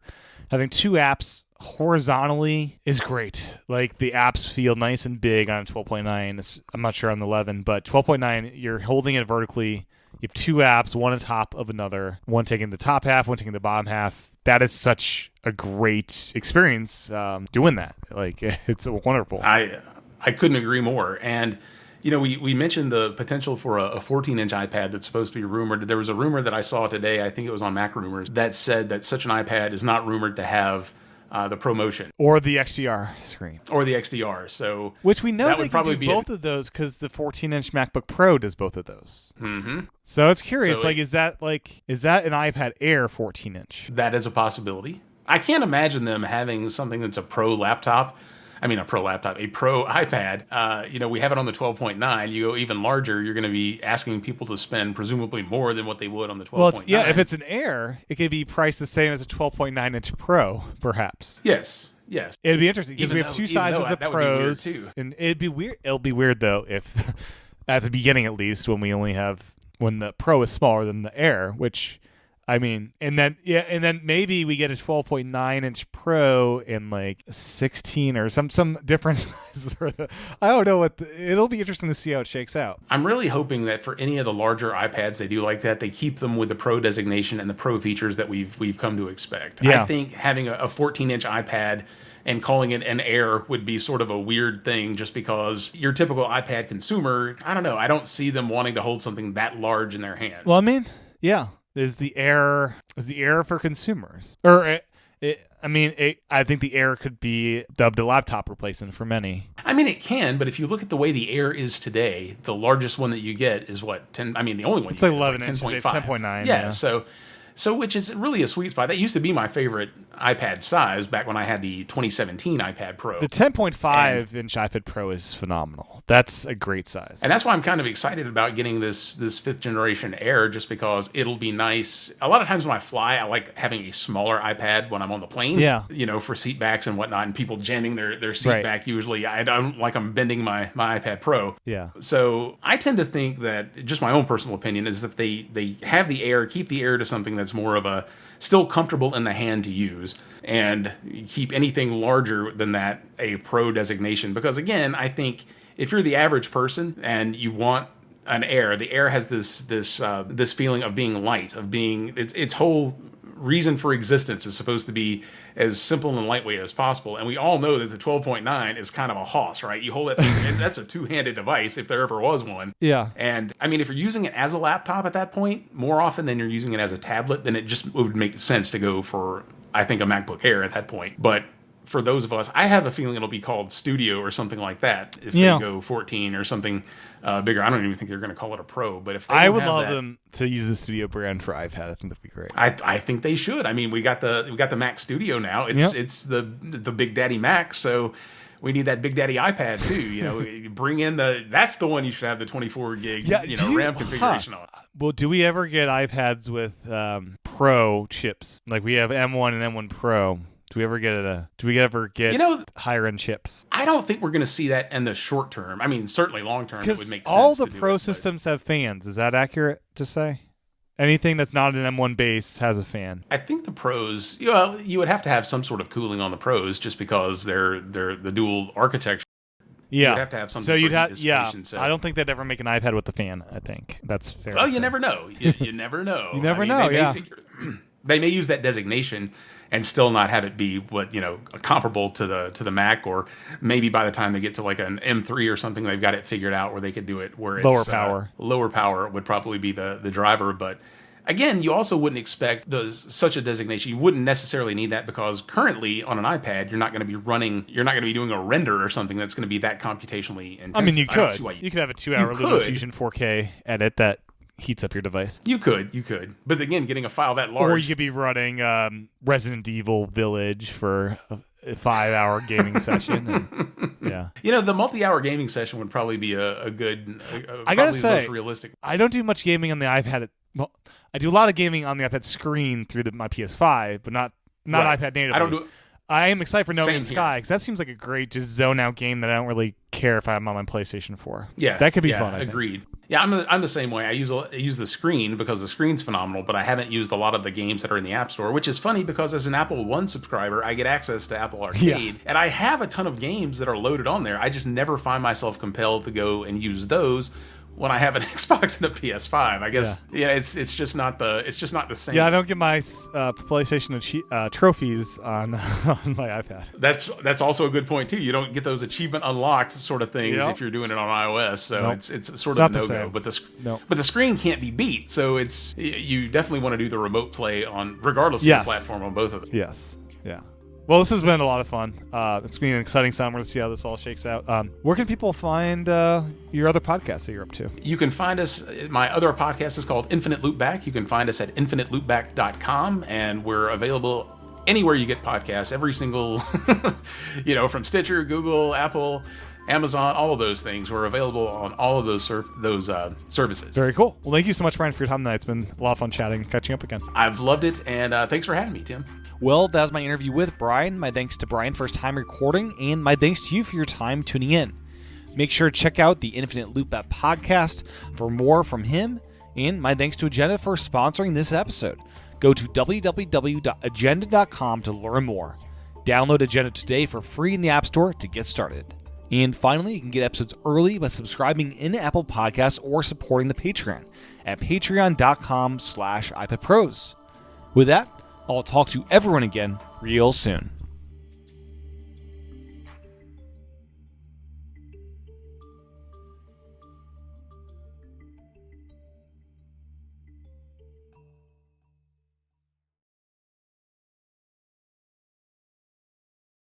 having two apps horizontally is great. Like, the apps feel nice and big on 12.9. I'm not sure on the 11, but 12.9, you're holding it vertically. You have two apps, one on top of another, one taking the top half, one taking the bottom half. That is such a great experience doing that. Like, it's wonderful. I couldn't agree more. And, we mentioned the potential for a 14-inch iPad that's supposed to be rumored. There was a rumor that I saw today, I think it was on Mac Rumors, that said that such an iPad is not rumored to have the ProMotion. Or the XDR screen. Or the XDR. So which we know that they can do both of those because the 14-inch MacBook Pro does both of those. Mm-hmm. So it's curious. So is that an iPad Air 14-inch? That is a possibility. I can't imagine them having something that's a Pro laptop. I mean, a Pro iPad. We have it on the 12.9. You go even larger, you're going to be asking people to spend presumably more than what they would on the 12.9. Well, if it's an Air, it could be priced the same as a 12.9-inch Pro, perhaps. Yes. It'd be interesting because we have two sizes of Pros. Would be weird too. And it'd be weird. It'll be weird, though, if at the beginning at least, when the Pro is smaller than the Air, which... and then maybe we get a 12.9-inch Pro in like 16 or some different size. I don't know it'll be interesting to see how it shakes out. I'm really hoping that for any of the larger iPads they do like that, they keep them with the Pro designation and the Pro features that we've come to expect. Yeah. I think having a 14-inch iPad and calling it an Air would be sort of a weird thing, just because your typical iPad consumer, I don't know, I don't see them wanting to hold something that large in their hands. Well, yeah. There's the Air for consumers. Or, I think the Air could be dubbed a laptop replacement for many. It can, but if you look at the way the Air is today, the largest one that you get is what? 10? The only one it's like 11 inches, 10.9. 10.9. Yeah, so which is really a sweet spot. That used to be my favorite iPad size back when I had the 2017 iPad Pro. The 10.5-inch iPad Pro is phenomenal. That's a great size. And that's why I'm kind of excited about getting this 5th generation Air, just because it'll be nice. A lot of times when I fly, I like having a smaller iPad when I'm on the plane. Yeah. For seat backs and whatnot, and people jamming their seat back usually. I don't like I'm bending my iPad Pro. Yeah. So I tend to think that, just my own personal opinion, is that they have the Air, keep the Air to something that's more of a still comfortable in the hand to use, and keep anything larger than that a Pro designation. Because again, I think if you're the average person and you want an Air, the Air has this feeling of being light, of being its whole reason for existence is supposed to be as simple and lightweight as possible. And we all know that the 12.9 is kind of a hoss, right? You hold that thing, that's a two-handed device if there ever was one. Yeah. And if you're using it as a laptop at that point, more often than you're using it as a tablet, then it would make sense to go for, I think, a MacBook Air at that point. But for those of us, I have a feeling it'll be called Studio or something like that if they go 14 or something bigger. I don't even think they're going to call it a Pro, but if they I would love them to use the Studio brand for iPad. I think that'd be great. I think they should. We got the Mac Studio now. It's the Big Daddy Mac, so we need that Big Daddy iPad too. Bring in that's the one you should have the 24 gig RAM configuration on. Well, do we ever get iPads with Pro chips? Like we have M1 and M1 Pro. Do we ever get higher end chips? I don't think we're going to see that in the short term. Certainly long term it would make sense. All the Pro systems have fans. Is that accurate to say? Anything that's not an M1 base has a fan. I think the Pros, you would have to have some sort of cooling on the Pros just because they're the dual architecture. You would have to have something. So you'd for have, dissipation, so. I don't think they'd ever make an iPad with the fan. I think that's fair. Well, you never know. You never know. You never know. They may use that designation and still not have it be what comparable to the Mac, or maybe by the time they get to like an M3 or something, they've got it figured out where they could do it where it's lower power. Lower power would probably be the driver, but. Again, you also wouldn't expect such a designation. You wouldn't necessarily need that because currently on an iPad, you're not going to be doing a render or something that's going to be that computationally intensive. I mean, you could. You could have a 2-hour LumaFusion 4K edit that heats up your device. You could. But again, getting a file that large. Or you could be running Resident Evil Village for a 5-hour gaming session. And, yeah. The multi-hour gaming session would probably be a good, I gotta say, most realistic. I don't do much gaming on the iPad. Well, I do a lot of gaming on the iPad screen through my PS5, but not right. iPad natively. I don't do it. I am excited for No Man's Same Sky because that seems like a great just zone out game that I don't really care if I'm on my PlayStation 4. Yeah, that could be fun. Agreed. Yeah, I'm the same way. I use the screen because the screen's phenomenal, but I haven't used a lot of the games that are in the App Store, which is funny because as an Apple One subscriber, I get access to Apple Arcade, and I have a ton of games that are loaded on there. I just never find myself compelled to go and use those when I have an Xbox and a PS5. I guess it's just not the same. Yeah, I don't get my PlayStation trophies on on my iPad. That's also a good point too. You don't get those achievement unlocked sort of things if you're doing it on iOS. So it's sort of a no-go. But the screen can't be beat. So you definitely want to do the remote play on regardless of the platform on both of them. Yes. Yeah. Well, this has been a lot of fun. It's been an exciting summer to see how this all shakes out. Where can people find your other podcasts that you're up to? You can find us. My other podcast is called Infinite Loopback. You can find us at infiniteloopback.com, and we're available anywhere you get podcasts. Every single, from Stitcher, Google, Apple, Amazon, all of those things. We're available on all of those services. Very cool. Well, thank you so much, Brian, for your time tonight. It's been a lot of fun chatting and catching up again. I've loved it, and thanks for having me, Tim. Well, that was my interview with Brian. My thanks to Brian for his time recording, and my thanks to you for your time tuning in. Make sure to check out the Infinite Loopback podcast for more from him, and my thanks to Agenda for sponsoring this episode. Go to www.agenda.com to learn more. Download Agenda today for free in the App Store to get started. And finally, you can get episodes early by subscribing in Apple Podcasts or supporting the Patreon at patreon.com/iPadPros. With that, I'll talk to everyone again real soon.